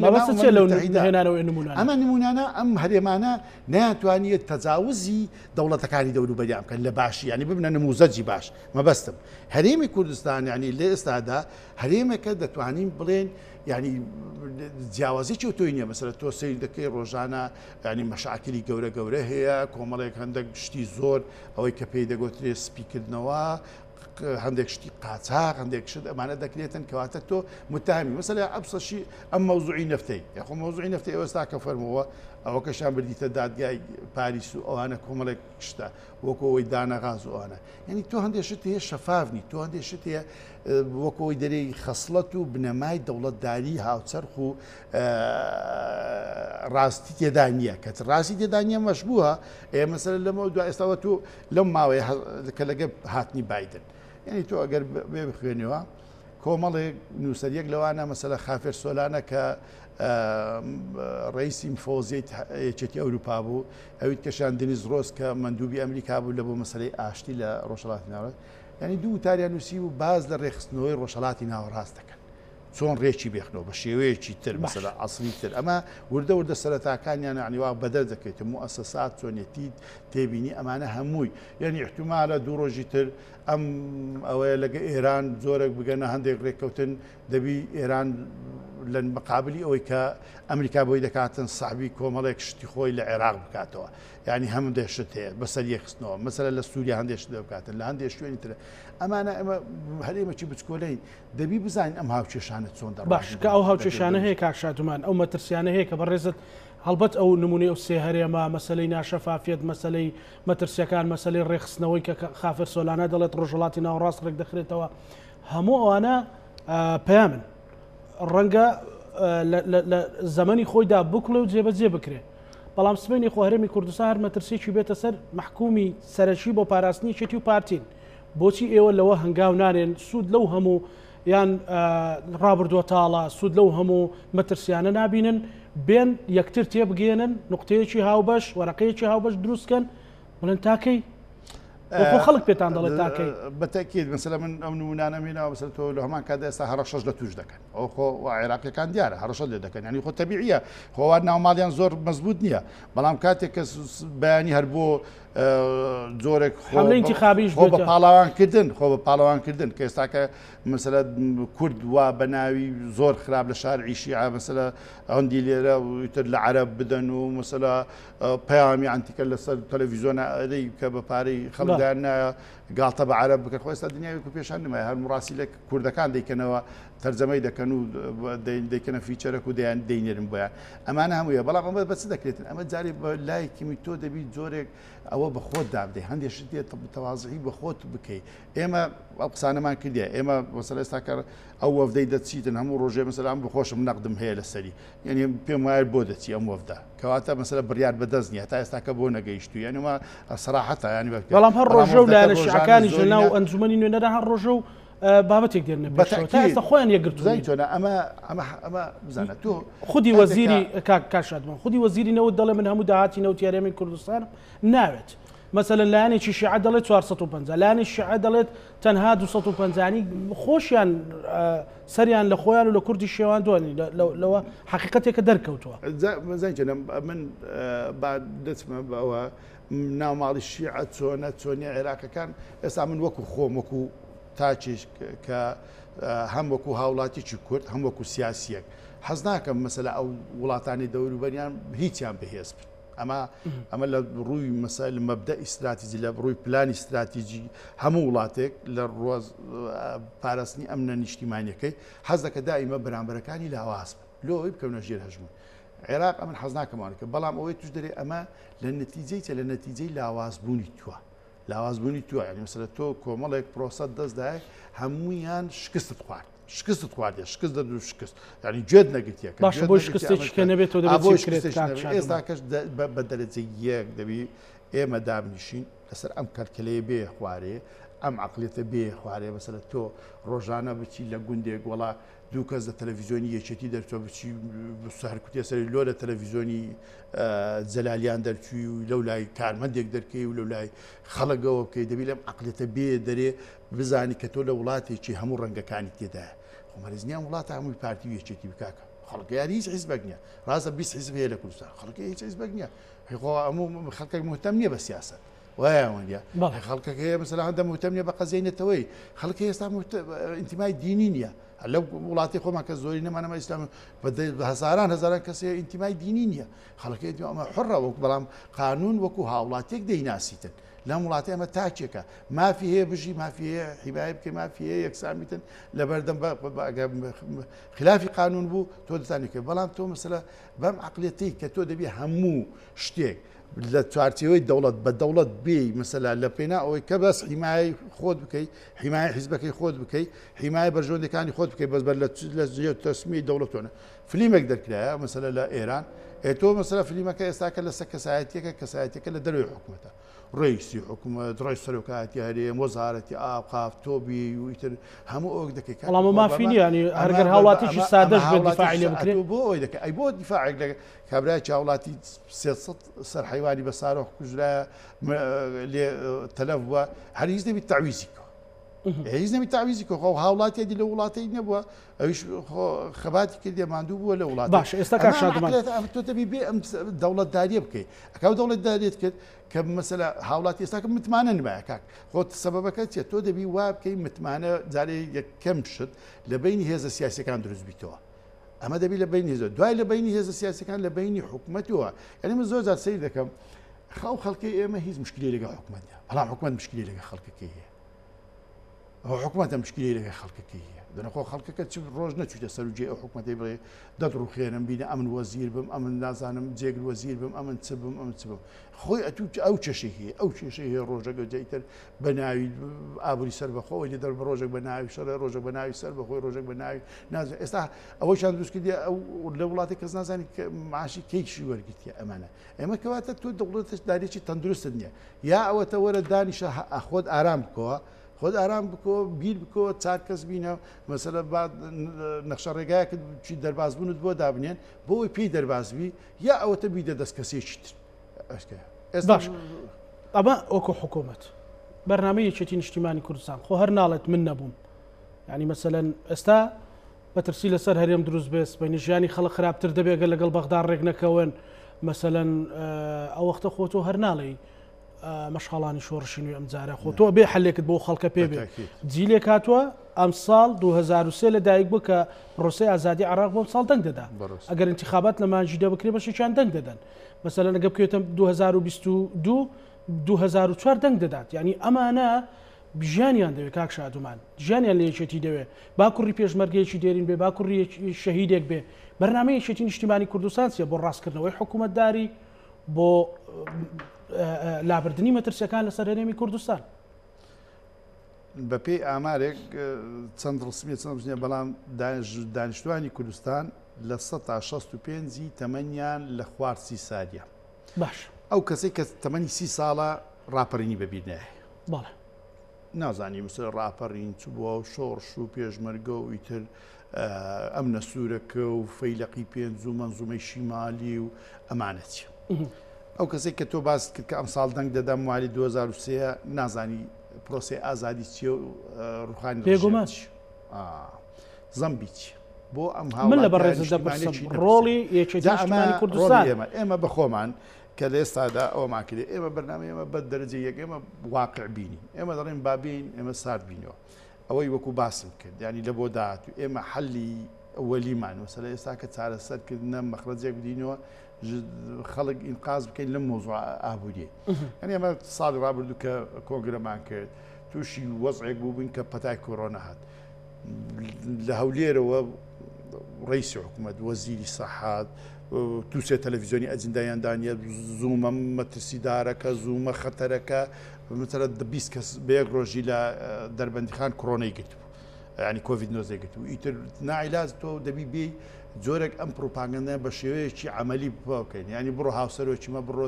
ئەمە نمونانە ئەم هەرێمانە ناتوانێت تەجاوزی دەوڵەتەکانی دەوروبەریان بکەن لە باشی ینی ببنە نموزەجی باش مەبەستم هەرێمی کوردستان ینی لێ ئێستادا هەرێمەکە دەتوانین بڵێن ینی جیاوازی چوتۆی نیە مەسەر تۆ سیر دەکەی ڕۆژانە ینی مەشاکلی گەورە گەورە هەیە کۆمەڵێک هەندێک شتی زۆر ئەوەی کە پێی دەگوترێ سپیکردنەوە هەندێک شتی قاچاق هەندێک شت ئەمانە دەکرێتن کەواتە تۆ متهمی مەسەلا ئەبسەشی ئەم مەوزوعی نفتەی یاخۆ مەوزوعی نفتەی ئێستا کە فەرمەوە ئەوە کەشان بردیتە دادگای پاریس و ئەوانە کۆمەڵێک شتە وەکەوەی دانەغاز و ئەوانە ینی تۆ هەندێک شت هەیە شەفافنی تۆ هەندێک شت هەیە وەکەوەی دەرەی خەسڵەت و بنەمای دەوڵەتداری هاوچەرخ و ڕاستی تێدا نییە کە ڕاستی تێدا نیە مەشبووە مەسەر لەمە دو ئێستاوە تۆ لەم ماوەیە کە لەگە هاتنی بایدن یعنی تۆ ئەگەر بێ بخوێنەوە کۆمەڵێک نووسەریەک لەوانە مەسەلە خافێر سۆلانە کە ڕئیسی فۆزیت یەکێتی ئەوروپا بوو ئەویت کەشان دنیز ڕۆز کە مندوبی ئەمریکا بوو لە بۆ مەسەلەی ئاشتی لە ڕۆژهەڵاتی ناوەڕاست ینی دوو وتاریان نووسی و باز لە ڕێخستنەوەی ڕۆژهەڵاتی ناوەڕاست دەکەن چۆن ڕێکی بێخنەوە بە شێوەیەکی تر مەسەلە ئەسڵی تر ئەمە وردە سەرەتاکانیان عنیوا بەدەر دەکەیت موسەسات چۆنیەتی تێبینی ئەمانە هەمووی یعنی احتمالە دوو ڕۆژی تر ئەم ئەوەیە لەگە ئێران زۆرێک بگەنە هەندێک ڕێککەوتن دەبی ئێران لە مقابلی ئەوەی کە ئەمریکا بۆی دەکاتن ساحبی کۆمەڵێک شتی خۆی لە عێراق بکاتەوە ینی هەموو دێشت هەیە بەسەر یەخستنەوە مەسەلە لە سووریا هەندێک شت بکاتن لە هەندێک شوێنی ترە ئەمانە ئەمە هەرێمەکی بچکۆلەی دەبی بزانین ئەم هاوچێشانە چۆن دەڕ باش کە ئەو هاوچێشانە هەیە کاکشاتومان ئەو مەترسیانە هەیە کە بەڕێزت هەڵبەت ئەو نمونەی ئەو سێ هەرێمە مەسلەی ناشەفافیت مەسلەی مەترسیەکان مەسلەی ڕێخستنەوەی کە خافر سۆلانە دەڵێت ڕۆژهەڵاتی ناوەڕاست ڕێک دەخرێتەوە هەموو ئەوانە پەیامن ڕەنگە لە زەمەنی خۆیدا بکڵێ و جێبەجێ بکرێ بەڵام سبەینی خۆ هەرێمی کوردستان هەر مەترسێکی بێتە سەر محکومی سەرەکی بۆ پاراستنی چێتی و پارتین بۆچی ئێوە لەوە هەنگاو نانێن سوود لەو هەموو یان ڕابردووە تاڵە سوود لەو هەموو مەترسیانە نابینن بێن یەکتر تێبگێنن نقطەیەکی هاوبەش وەرەقەیەکی هاوبەش دروستکەن بڵێن تاکەی خەڵک پێتان دەڵێت تاکەی بەتەکیید مەسەلە من ئەم نمونانە مینەوە بەسەر تۆ لە هەمان کادا ئێستا هەڕەشەش لە توش دەکەن ئەو خۆ عێراقیەکان دیارە هەڕەشە لێ دەکەن ینی خۆ تەبیعیە خۆوان ناوماڵیان زۆر مەزبوط نییە بەڵام کاتێک کە بەیانی هەر بۆ زۆرێک انتخابیش خۆ بە پاڵاوانکردن خۆ بە پاڵەوانکردن کە ئێستا کە مەسەلە کورد وا بە ناوی زۆر خراپ لە شارعی شیعە مەسەلە ئەوەندی لێرە وتر لە عەرەب بدەن و مەسەلە پەیامی ئەنتیکە لەسەر تەلەڤیزۆنە ئەدەی کە بە پارەی خەڵکدان نایە گاڵتە بە عەرەب بکەن خۆ ئێستا دنیاوی و پێشان نمایە هەر موڕاسی لە کوردەکان دەیکەنەوە تەرجەمەی دەکەن و دەیکەنە فیچەرەک و دەیان دەینێرن بۆیان ئەمانە هەموویە بەڵام ئەمە بەچ دەکرێتن ئەمە جارێ بە لایەکی تۆ دەبیت زۆرێک ئەوە بە خۆت دابدەی هەندێک شت دێت تەواضعی بە خۆت بکەیت ئێمە ئەو قسانەمان کردیە ئێمە مەسەلە ئێستا کە ئەو وەفدەی دەچیتن هەموو ڕۆژێ مەسەلا ئەم بخۆشم نەقدم هەیە لەسەری یعنی پێم وایە بۆ دەچی ئەم وەفدە کەواتە مەسەلە بڕیار بەدەست نیە تا ئێستا کە بۆ نەگەیشتو یعنی ما سەراحەتە ینی بەڵام هەر ڕۆژە و لایەنە شیعەکانی ژناو ئەنجومەنی نوێنەرە هەر ڕۆژە و بابەتێک دێنە تا ئێستا خۆیان یەکگرتوونی تۆنە ئەمە بزانە تۆ خودی وەزیری کاشادمان خودی وەزیری نەوت دەڵێ من هەموو داهاتی نەوت یاریێمی کوردستان ناوێت مثلا لایەنێکی شیعە دەڵێت 450 لایەنی شیعە دەڵێت تەنها 250 خۆشیان سەریان لە خۆیان و لە کوردی شێوان دوانی لەوە حقیقەتێکە دەرکەوتووە زانجە من دەچمە بەوە ناوماڵی شیعە چۆنیە عێراقەکان ئێستا من وەکو خۆم وەکو تاچێش کە هەم وەکو هاوڵاتیی کورد هەم وەکو سیاسیەک حەز ناکەم مەسەلە ئەو وڵاتانی دەوروبەریان هیچیان بەهێز بن ئەمە لە ڕووی مەسائل مەبدە ئیستراتیجی لە ڕووی پلانی استراتیجی هەموو وڵاتێک لە ڕۆژ پاراستنی ئەمنە نیشتیمانیەکەی حەز دەکە دائیمە بەرامبەرەکانی لاواز بن لۆی بکەونە ژێر هەژمون عێراق ئەمن حەز ناکەمانەکە بەڵام ئەوەی توش دەرێ ئەمە لە نەتیجەی لە نەتیجەی لاوازبوونی تووە لاوازبوونی تووە ینی مەسەلە تۆ کۆمەڵێک پرۆسەت دەستدای هەموویان شکستت خوارد شکستت خواردێ شکست دەدو شکست ینی گوێت نەگرتیە باش بۆ شکستێکی کە نەبێتەوە ئێستا کەش بە دەرەجە یەک دەبی ئێمە دابنیشین لەسەر ئەم کەرکلەیە بێ خوارێ ئەم عقلێتە بێ خوارێ بەسەر تۆ ڕۆژانە بچی لە گوندێک وڵا دوو کەس لە تەلەڤیزۆنی یەکێتی دەرچۆ بچی سەرکوتێ سەری لۆ لە تەلەڤیزۆنی جەلالیان دەرچووی و لەو لای کارمەندێک دەرکەی و لەو لای خەڵکەوە بکەی دەبی لەم عقلێتە بێ دەرێ بزانی کە تۆ لە وڵاتێکی هەموو ڕەنگەکانی تێدایە خۆمەرزنیان وڵاتە هەمووی پارتی و یەکێتی بکاکە خەڵک یاری هیچ حیزبێک نییە ڕاستە 20 حیزب هەیە لە کوردستان خەڵکی هیچ حیزبێک نییە خۆ هەموو خەڵکێک مهتەم نییە بە سیاسەت وایە خەڵکەکە هەیە مەسەلا هەندە مهتەم نیە بە قەزیینەتەوەی خەڵکی ئێستا ئینتیمای دینی نییە لەو وڵاتی خۆمان کە زۆری نەمانەمە ئیسلام بە هەزاران کەسێ ئینتیمای دینی نییە خەڵکی ئەمە حڕە وەکو بەڵام قانون وەکو هاوڵاتێک دەیناسیتن لەم وڵاتی ئەمە تاکێکە مافی هەیە بژی مافی هەیە حیمایە بکەی مافی هەیە یەکسامیتن لەبەردەم خلافی قانون بوو تۆ دەتانی کرد بەڵام تۆ مەسەلە بەم عقلێتی کە تۆ دەبی هەموو شتێک لە چوارچێوەی دەوڵەت بە دەوڵەت بێ مەسەلا لە پێنا ئەوەی کە بەس حیمای خۆت بکەیت حیمای حیزبەکەی خۆت بکەیت حیمای بەرژۆندەکانی خۆت بکەیت بەس بەر لە تەسمی دەوڵەتۆنە فلیمێک دەرکرایە مەسەلا لە ئێران تۆ مەسەلا فلیمەکە ئێستاکە لەسەر کەسایەتەکە لە دەروی حکوومەتە ڕئیسی حکوومەت ڕۆژ سەرۆکاتی هەرێم وەزارەتی ئاقاف تۆبی ویتر هەموو ئەوک دەکەیت وەڵام مافی نیە ینی هەرگەر هاوڵاتیشی سادەش بە دیفاعی لێ بکرێت بۆ ئەوی دەکەی ئەی بۆ دیفاعێک لە کابرای چاوڵاتی 300 سەر حیوانی بە سارۆخ کوژرایە لێ تەلەف بووە هەر هیچ نەبی تەعویزی هیچ نەبی تاویزی کە خۆ هاوڵاتی دی لە وڵاتی نەبووە ئەویش خەباتی کردی ماندوو بووە لە وڵات باش ئێستا کاک شادومان تۆ دەبی بێ ئەم دەوڵەتداریە بکەیت ئەکاو دەوڵەتداریت کرد کە مەسەلا هاوڵاتی ئێستا کە متمانە نمایە کاک خۆت سەبەبەکە چێت تۆ دەبی وا بکەی متمانە جارێ یەکەم شت لە بینی هێزە سیاسیەکان دروست بیتەوە ئەمە دەبی لە بینی هێزە دوای لە بینی هێزە سیاسیەکان لە بینی حکوومەتەوە یعنی من زۆر جار سەیر دەکەم خەڵکی ئێمە هیچ مشکلی لەگە حکوومەتە بەڵام حکوومەت مشکلی لەگە خەڵکەکەی هەیە حکوومەتە مشکلی لەگە خەڵکەکەی هەیە دەنەخۆ خەڵکەکە چ ڕۆژ نەچوویتە سەرروجێ ئەو حکوومەتی بڵێ دەدڕوخێنم بینە ئەمن وەزیر بم ئەمن نازانم جێگر وەزیر بم ئەمن چ بم ئەمن چ بم خۆی ئەو چێشەی هەیە ئەو کێشەی هەیە ڕۆژەکە جێیتر بە ناوی ئابووری سەر بەخۆی لێ دەر بە ڕۆژێک بە ناوی شەڕە ڕۆژێک بە ناوی سەر بەخۆی ڕۆژێک بە ناوی نازانێت ئێستا ئەوەیان دروست کردی ئەو لە وڵاتی کەس نازانی کە معاشی کەیشی وەرگرتیە ئەمانە ئێمە کەواتە تۆ دەوڵەتش دارێکی تەندروستت نییە یا ئەوەتە وەرە دانیشە خۆت ئارام بکەوە خۆت ئارام بکۆ بیر بکۆ چار کەس بینە مەسەلە بعد نەخشە ڕێگایەکە چی دەربازبوونت بۆ دابنێن بۆ ئەوی پێی دەربازبی یا ئەوەتە بیدە دەست کەسێکی تر باش ئەمە وەکو حکوومەت بەرنامەیەکێتی نیشتیمانی کوردستان خۆ هەر ناڵێت من نەبووم ینی مەسەلەن ئێستا بەترسی لەسەر هەرێم دروست بێت بە نیژیانی خەڵک خراپتر دەبێت لەگەڵ بەغدا ڕێک نەکەون مەسەلەن ئەو وەختە خۆ تۆ هەر ناڵێ مەشغەڵانی شۆڕشی نوێ ئەم جارە خۆ تۆ بێ حلێکت بۆ خەڵکە پێ بێت جیلێک هاتووە ئەم ساڵ 2023 لەدایک بوو کە ڕۆسی ئازادی عراق بۆم ساڵ دەنگ دەدا ئەگەر انتخابات لە مانجیدا بکرێ بەشێکیان دەنگ دەدەن مەسەلەن ئەگە بکەوێتە 2022 2004 دەنگ دەدات یعنی ئەمانە ژیانیان دەوێت کاک شادومان ژیانیان لە یەکێتی دەوێت با کوڕی پێشمەرگەیەکی دێرین بێ با کوڕی شەهیدێک بێ بەرنامەیەکێتی نیشتیمانی کوردستان چیە بۆ ڕاستکردنەوەی حکوومەتداری بۆ لابردنی مەترسیەکان لەسەر هەرێمی کوردستان بەپێی ئامارێک چەند ڕسمیە چەند بژنیە بەڵام دانیشتوانی کوردستان لە 165 تەمەنیان لە خوارسی ساریە باش ئەو کەسێک کە تەمەنی 30 ساڵە ڕاپەڕینی ببینێ بەڵێ نازانی مسل ڕاپەڕین چ بووە و شۆڕش و پێشمەرگە و ئیتر ئەم نەسوورەکە و فەیلقی پێنج و مەنزومەی شیمالی و ئەمانەتی ئەو کەسێک کە تۆ باس کرد کە ئەم ساڵ دەنگ دەدەم مالی 2023 نازانی پرۆسی ئازادی چیە و ڕوخانی پێگومانچ زەمبی چی بۆ ئەم من لە بەڕێز دەپرسم ڕۆڵی یەکێتی کوردستان ئێمە بە خۆمان کە لە ئێستادا ئەومان کرد ئێمە بەرنامە ئێمە بە دەرەجە یەک ئێمە واقع بینی ئێمە دەڵێن بابین ئێمە سارد بینەوە ئەوەی وەکو باسم کرد ینی لە بۆ داهات و ئێمە حەلی ئەوەلیمان وەسەلە ئێستا کە چارەسەرکردنە مەخرەجێک بدینەوە خەڵک ئینقاز بکەین لەم مۆزوع ئابووریە ئەنی ئەمە ساڵی ڕابردوو کە کۆنگرەمان کرد تووشی وەزعێک بوو بووین کە پەتای کۆڕۆنا هات لە هەولێرەوە ڕئیسی حکوومەت وەزیری سەحات تووسێ تەلەڤیزیۆنی ئەجندایان دانیە زوومە مەترسیدارەکە زوومە خەتەرەکە مثلە 20 کەس بە یەک ڕۆژی لە دەربەندیخان کۆڕۆنەی گرتبوو ینی کۆڤید 19 گرتبوو ئیتر ناعیلاج تۆ دەبی بێ جۆرێک ئەم پروپاگەندە بە شێوەیەکی عملی بکەین ینی بڕۆ هاوسەرۆکیمە بڕۆ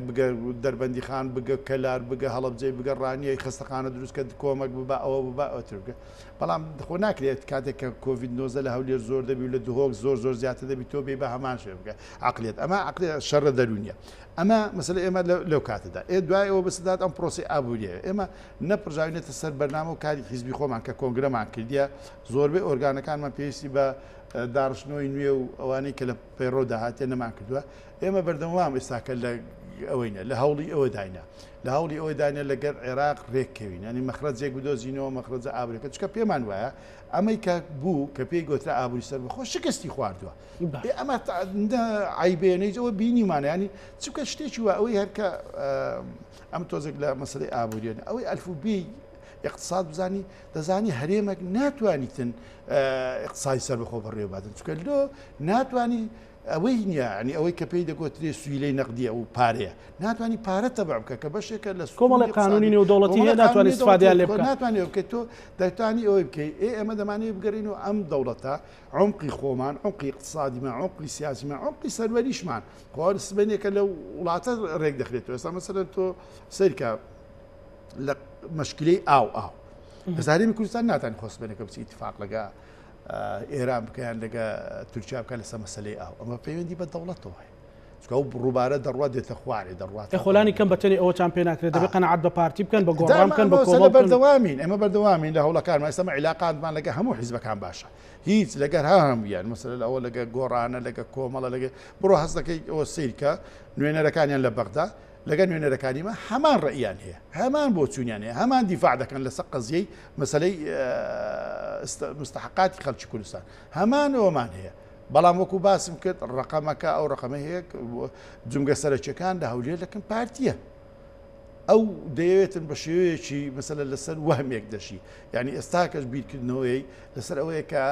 بگە دەربەندیخان بگە کەلار بگە هەڵەبجێ بگە ڕانیەی خستەخانە دروستکە کۆمەک ببا ئەوە ببا ئەوتر بگە بەڵام خۆ ناکرێت کاتێک کە کۆڤید 19 لە هەولێر زۆر دەبی و لە دهۆک زۆر زیاتر دەبی تۆ بێ بە هەمان شێ بگە عقلێت ئەمە عقلێت شەڕە دەرونیە ئەمە مەسەلە ئێمە لەو کاتەدا دوای ئەوە بەسەدات ئەم پرۆسی ئابووریە ئێمە نەپڕژاوینێتە سەر بەرنامە و کاری حیزبی خۆمان کە کۆنگرەمان کردیە زۆربەی ئۆرگانەکانمان پێویستی بە داڕشتنەوەی نوێ و ئەوانەی کە لە پەیڕۆ داهاتێ نەمان کردووە ئێمە بەردەوام ئێستاکە لە ئەوەینە لە هەوڵی ئەوە داینە لە هەوڵی ئەوە داینە لەگەر عێراق ڕێککەوین ینی مەخرەجێک بدۆزینەوە مەخرەجە ئابوورەکە چکە پێمان وایە ئەمەی کە بوو کە پێی گوترا ئابووری سەر بخۆ شکستی خواردووە ئەمە عیبێنەیەوە بینیمانە ینی چکە شتێکی وە ئەوەی هەرکە ئەم تۆزێک لە مەسلەی ئابووریێنە ئەوەی ئەلفوبی اقتصاد بزانی دەزانی هەرێمێک ناتوانیتن اقتصادی سەر بخۆ بەڕێوەبادن چکە لۆ ناتوانی ئەوەی نییە ینی ئەوەی کە پێی دەگوترێ سویلەی نەقدیە و پارەیە ناتوانانی پارە تەبع بکە کە بەشێکە لە کۆمەڵی قانونی نێودەوڵەتی هەیە ناتوانێت استفادەیان لێ بکات ناتوانێت بکەیت تۆ دەتوانی ئەوەی بکەیت ئێمە دەمانێت بگەڕینەوە ئەم دەوڵەتە عمقی خۆمان عمقی اقتصادیمان عمقی سیاسیمان عمقی سەروەریشمان خۆ سبەنێکە لە وڵاتە ڕێک دەخرێتەوە ئێستا مەسەلەن تۆ سەرکە لە مشکلەی ئاو هەزارێمی کوردستان ناتوانێت خۆسبەنێکە بچی ئیتفاق لەگە ئێران بکەیان لەگە تورکیا بکە لەسەر مەسەلەی ئاو ئەمە پەیوەندی بە دەوڵەتەوە هەیە چکە ئەو ڕووبارە دەڕوات دێتە خوارێ دەڕوات خۆلانی کەم بەتەنی ئەوە چیان پێ ناکرێت دەبێت قەنەعەت بە پارتی بکەن بە گۆڕام بکەن بە کۆمەڵ بەردەوامین ئێمە بەردەوامین لە هەوڵەکانمان ئێستا عیلاقاتمان لەگە هەموو حیزبەکان باشە هیچ لەگەر هەمویان مەسەلەن ئەوە لەگە گۆڕانە لەگە کۆمەڵە لەگە بڕۆ هەست دەکەی ئەوە سیرکە نوێنەرەکانیان لە بەغدا لەگە نوێنەرەکانیمە هەمان ڕئیان هەیە هەمان بۆ چوونیان هەیە هەمان دیفاع دەکەن لەسەر قەزیەی مەسەلەی مستحقاتی خەڵکی کوردستان هەمان ئەومان هەیە بەڵام وەکو باسم کرد ڕقەمەکە ئەو ڕقەمە هەیە جمگە سەرچەکان لە هەولێر دەکەن پارتیە ئەو دەیەوێتن بە شێوەیەکی مەسەلە لەسەر وەهمێک دەشی ینی ئێستاکەش بیرکردنەوەی لەسەر ئەوەیە کە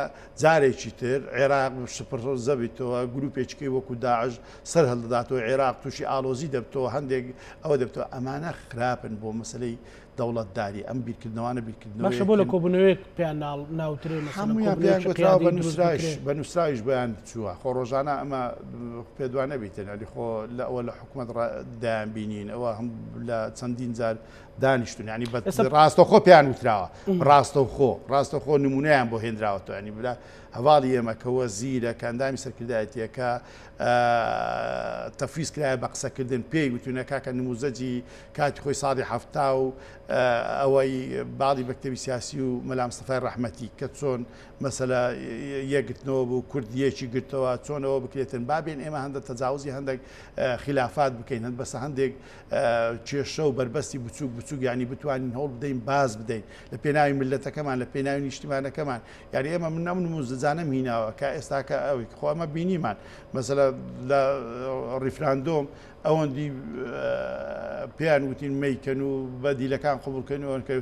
جارێکی تر عێراق سپڕ زەبیتەوە گروپێکەکەی وەکو داعش سەر هەڵدەداتەوە عێراق تووشی ئالۆزی دەبتەوە هەندێک ئەوە دەبتەوە ئەمانە خراپن بۆ مەسلەی دەوڵەتداری ئەم بیرکردنەوەوانە بیرکردنەوە باشە بۆ لە کۆبوونەوەیەک پێیان ناوترێ هەمویان بە نووسراویش بەیان چووە خۆ ڕۆژانە ئەمە پێدوان نەبیتن ئەلی خۆ لە ئەوە لە حکوومەت دایان بینین ئەوە هەم لە چەندین جار دانیشتون ینی بە ڕاستەخۆ پێیان وتراوە ڕاستەخۆ نمونەیان بۆ هێنراوەەوە ینی بلا هەواڵی ئێمە کەوە زیرە کاندامی سەرکردایەتیەکە تەفویز کرایە بە قسەکردن پێی وتونە کاکە نموزەجی کاتی خۆی ساڵی هەفتا و ئەوەی باڵی بەکتەبی سیاسی و مەلا مستەفای ڕەحمەتی کە چۆن مەسەلە یەکگرتنەوە بوو کوردیەکی گرتەوە چۆنەوە بکرێتن بابێن ئێمە هەندێک تەجاوزی هەندێک خلافات بکەین هەند بەسە هەندێک کێشە و بربەستی بچووک ینی بتوانین هەوڵ بدەین باز بدەین لە پێناوی ملەتەکەمان لە پێناوی نیشتیمانەکەمان یاری ئێمە من ئەم نموزەجانە هیناوە کە ئێستاکە ئەوەی خۆ ئەمە بینیمان مەسەلە لە ڕیفراندۆم ئەوەندی پێیان وتین مەیکەن و بەدیلەکان قوبولکەنەوە کە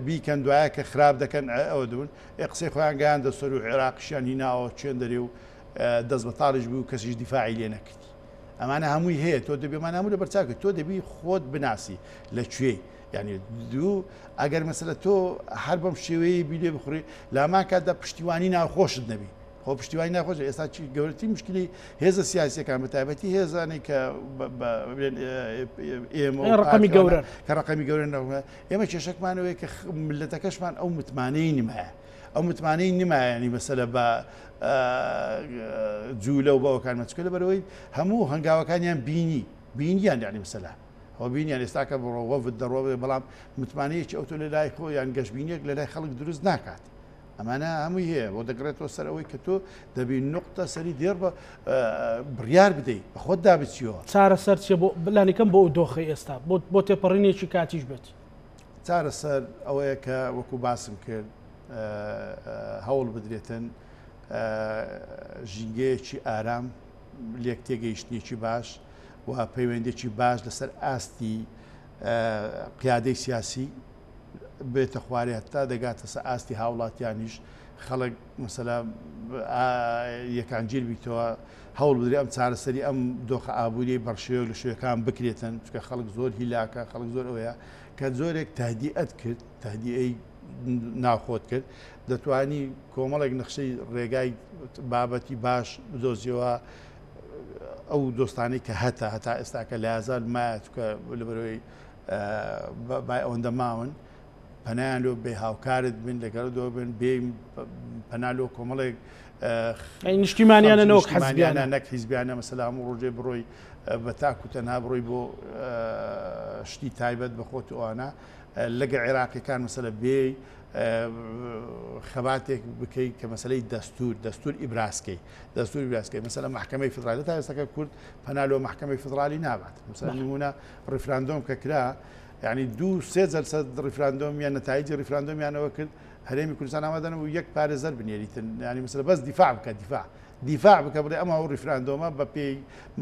بیکەن دوایە کە خراپ دەکەن ئەوە دون قسەی خۆیان گەیان دەسەر و عێراقیشیان هیناوە چێن دەرێ و دەست بە تاڵش بوو کەسیش دیفاعی لێ نەکردی ئەمانە هەمووی هەیە تۆ دەبێمان هەموو لە بەرچاکە تۆ دەبی خۆت بناسی لەکوێ ینی دوو ئەگەر مەسەلە تۆ هەر بەم شێوەیە بیلێ بخوڕی لامان کاتدا پشتیوانی ناخۆشت نەبی خۆ پشتیوانی ناخۆش ئێستا گەورەتی مشکلی هێزە سیاسیەکان بە تایبەتی هێزانەی کە ئێمە ڕقەمی گەورە کە ڕقەمی گەورە ئێمە کێشەکمانەوەی کە ملەتەکەشمان ئەو متمانەی نمایە ئەو متمانەی نمایانی مەسەلە بە جوولە و بەوەکان مەچکە لە بەرەوەی هەموو هەنگاوەکانیان بینیان یانی مەسەلا ئەو بینیان ئێستاکە بڕۆوەت دەڕۆ بەڵام متمانەیەکی ئەوتۆ لە لای خۆ یان گەشتبینیەک لە لای خەڵک دروست ناکات ئەمانە هەمووی هەیە بۆ دەگرێتەوە سەر ئەوەی کە تۆ دەبی نقطە سەری دێر بە بڕیار بدەیت بە خۆت دابچیەوە چارەسەر چێ بۆ بلانیکەم بۆ دۆخی ئێستا بۆ تێپەڕینێکی کاتیش بێت چارەسەر ئەوەیە کە وەکو باسم کرد هەوڵ بدرێتن ژینگەیەکی ئارام لێک تێگەیشتنیێکی باش و پەیوەندێکی باش لەسەر ئاستی قیادەی سیاسی بێتە خوارێ هەتا دەگاتە سە ئاستی هاوڵاتیانیش خەڵک مەسەلا یەکانگیر بیتەوە هەوڵ بدرێ ئەم چارەسەری ئەم دۆخە ئابووری بەرشێو لە شوێکان بکرێتن چکە خەڵک زۆر هیلاکە خەڵک زۆر ئەوەیە کە زۆرێک تهدیئەت کرد تهدیئەی ناخۆت کرد دەتوانی کۆمەڵێک نەخشەی ڕێگای بابەتی باش بدۆزیەوە ئەو دۆستانەی کە هەتا ئێستاکە لە یازار مایە چکە لەبەرەوەی ئەوەندە ماون پەنایان لۆ بێ هاوکارت بن لەگەڵ بن بێ پەنالۆ کۆمەڵێک نیشتیمانیانە نەوەک حەزبیانە نەک حیزبیانە مەسەلا هەموو ڕۆژێ بڕۆی بە تاکو تەنها بڕۆی بۆ شتی تایبەت بە خۆت ئەوانە لەگە عێراقیەکان مەسەلە بێ خەباتێک بکەیت کە مەسلەی دەستور ئیبراسکەی دەستور ئیبراسکەی مەسەلا محکەمەی فدرالی تا ئێستاکە کورد پەنالۆ محکەمەی فدرالی نابات مثلا نمونە ڕیفراندۆم کە کرا یعنی 2-3% ڕیفراندۆمیان نەتایجی ڕیفراندۆمیانەوە کرد هەرێمی کوردستان ئامادەن و یەک پارێزەر بنێریتن ینی مثلا بەس دیفاع بکە دیفاع بکە بڵێ ئەمە و ڕیفراندۆمە بە پێی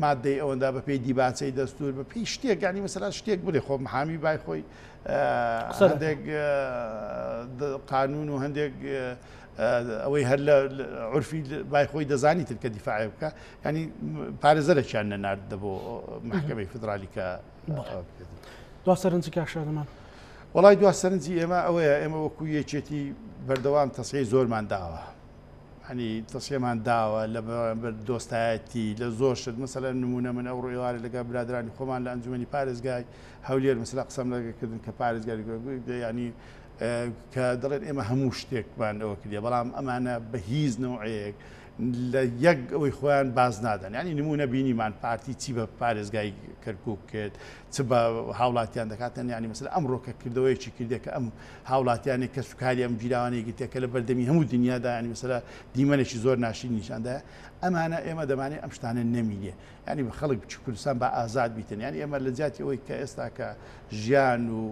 مادەی ئەوەندا بە پێی دیباچەی دەستور بە پێی شتێک ینی مەسەلا شتێک بڵێ خۆ محامی بای خۆی هەندێک قانون و هەندێک ئەوەی هەر لە عورفی بای خۆی دەزانیتر کە دیفاعی بکە ینی پارێزەرێکیان نەناردە بۆ محکەمەی فدرالی کە دواسەرنجی کاشادەمان وڵای دواسەرنجی ئێمە ئەوەیە ئێمە وەکو یەکێتی بەردەوام تەسعی زۆرمان داوە هەنی تەسیەمان داوە لە دۆستایەتی لە زۆر شت مەسەلەن نمونە من ئەو ڕێوارە لەگە برادرانی خۆمان لە ئەنجومەنی پارێزگای هەولێر مەسەلا قسەم لەگەکردن کە پارێزگاری ینی کە دەڵێن ئێمە هەموو شتێکمان ئەوە کردێ بەڵام ئەمانە بە هیچ نوعەیەک لە یەک ئەوەی خۆیان باز نادەن ینی نمونە بینیمان پارتی چی بە پارێزگای کەرکووک کرد چ بە هاوڵاتیان دەکاتن ینی مەسەلا ئەمڕۆکە کردەوەیکی کردێک کە ئەم هاوڵاتیانێک کە سوکاری ئەم جیراوانەیەکی تێکە لە بەردەمی هەموو دنیادا ینی مەسەلا دیمەنێکی زۆر ناشرین نیشاندایە ئەمانە ئێمە دەمانێت ئەم شتانە نەمینێ ینی بە خەڵک بچ کوردستان بە ئازاد بیتن ینی ئێمە لە جاتی ئەوەی کە ئێستا کە ژیان و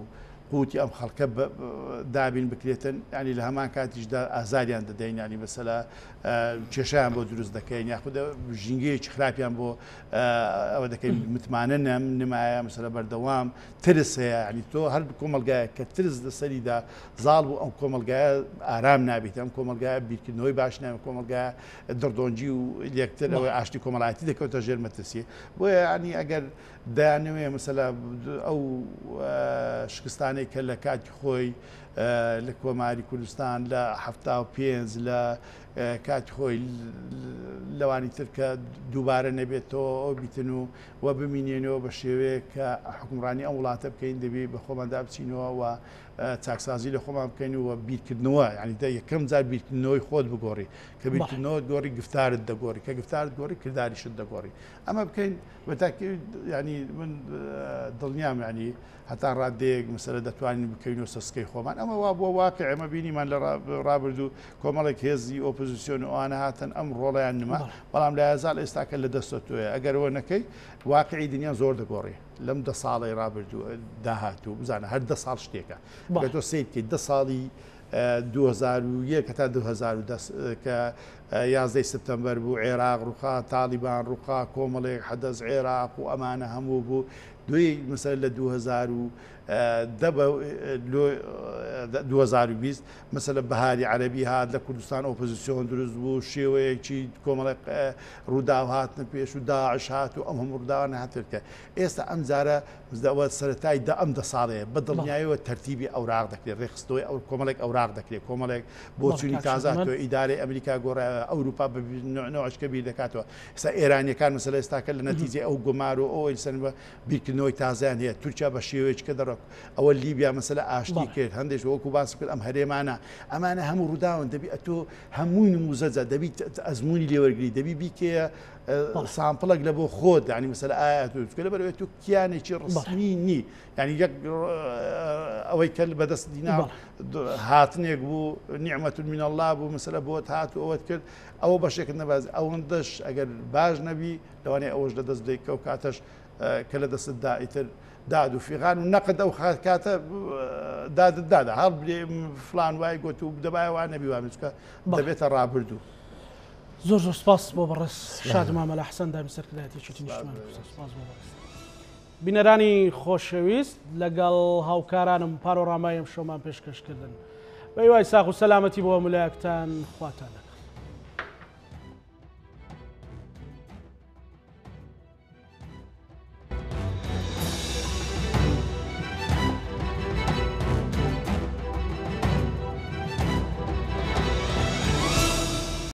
قوتی ئەم خەڵکە دابین بکرێتن ینی لە هەمان کاتیشدا ئازاریان دەدەین ینی مەسەلا کێشیان بۆ دروست دەکەین یاخودە ژینگەیەکی خراپیان بۆ ئەوە دەکەین متمانە نمایە مەسەلا بەردەوام ترس هەیە ینی تۆ هەر کۆمەلگایە کە ترس لەسەریدا زاڵ بوو ئەم کۆمەلگایە ئارام نابێت ئەم کۆمەلگایە بیرکردنەوەی باش ناوێت کۆمەلگایە دڕدۆنجی و یەکتر ئەوەی ئاشتی کۆمەڵایەتی دەکەوتە ژێر مەترسیە بۆیە ینی ئەگەر دایانەوێ مەسەلا ئەو شکستانەی کە لە کاتی خۆی لە کۆماری کوردستان لە 75 لە کاتی خۆی لەوانی تر کە دووبارە نەبێتەوە ئەو بیتن و بمینێنەوە بە شێوەیە کە حکومڕانی ئەم وڵاتە بکەین دەبێت بە خۆماندا بچینەوە و چاکسازی لە خۆمان بکەین و بیرکردنەوە ینی یەکەم جار بیرکردنەوەی خۆت بگۆڕی کە بیرکردنەوە گۆڕی گفتارت دەگۆڕی کە گفتارت گۆڕی کرداریشت دەگۆڕی ئەمە بکەین بەتاکی ینی من دڵنیام ینی هەتا ڕادەیەک مەسەلە دەتوانین بکەین و سەسکەی خۆمان ئەمە وا بۆ واقع ئەمە بینیمان لە ڕابردوو کۆمەڵێک هێزی ئۆپۆزیسیۆن و ئەوانە هاتن ئەم ڕۆڵیان نما بەڵام لە یازال ئێستاکە لە دەستە تۆیە ئەگەرەوە نەکەی واقعی دنیا زۆر دەگۆڕی لەم 10 ساڵی ڕابردوو داهاتوو بزانە هەر 10 ساڵ شتێکە تۆ سیر بکەیت 10 ساڵی 2001 تا 2010 کە 11 سپتەمبەر بوو عێراق ڕووخا تالیبان ڕووخا کۆمەڵێک حەدەز عێراق و ئەمانە هەموو بوو دوی مەسەر لە 2020 مەسەلە بەهاری عەرەبی هات لە کوردستان ئۆپۆزیسیۆن دروست بوو شێوەیەکی کۆمەڵێک ڕووداو هاتنە پێش و داعش هات و ئەم هەموو ڕووداوانە هاترکە ئێستا ئەم جارە سەرەتای ئەم 10 ساڵەیە بە دڵنیاییەوە تەرتیبی ئەوراق دەکرێت ڕێخستەوەی ئەو کۆمەڵێک ئەوراق دەکرێت کۆمەڵێک بۆ چوونی تازاتەوە ئیدارەی ئەمریکا گۆڕایەوە ئەوروپا بە نوعشکە بیر دەکاتەوە ئێستا ئێرانیەکان مەسەلە ئێستاکە لە نەتیجێ ئەو گۆمار و ئەوەی سەربە بیرکردنەوەی تازیان هەیە تورکیا بە شێوەیەکە دەڕۆک ئەوە لیبیا مەسەلە ئاشتی کرد هەندێک وەکو باس کرد ئەم هەرێمانە ئەمانە هەموو ڕووداون دەبی ئەتۆ هەمووی نموزەجە دەبی ئەزمموی لێوەرگری دەبی بیکەیە سامپڵک لە بۆ خۆت ینی مەسەلە ئاەتکە لە بەرەوەی تو کیانێکی ڕسمی نی ینی یەک ئەوەی کە بەدەست دینا هاتنێک بوو نیعمەت من الله بوو مەسەلە بۆت هات و ئەوەت کرد ئەوە بەشێکت نەباز ئەوەندەش ئەگەر باش نەبی لەوانەیە ئەوەش لە دەست دەیکە و کاتەش کە لە دەستدا ئیتر داد و فیغان و نەقد ئەو کاتە دادا هەڵ فلان وای گوت و دەبایە وان نەبی وامچکە دەبێتە ڕابردوو زۆر زۆر سپاس بۆ بەڕێز شادمامە لە حەسەن دامی سەرکردایەتێکی نیشتمان سپاس بۆ بەڕێز بینەرانی خۆشەویست لەگەڵ هاوکارانم پارۆڕامای ئەم شۆمان پێشکەشکردن بەی وای ساغ و سەلامەتی بۆ ملایەکتان خواتانە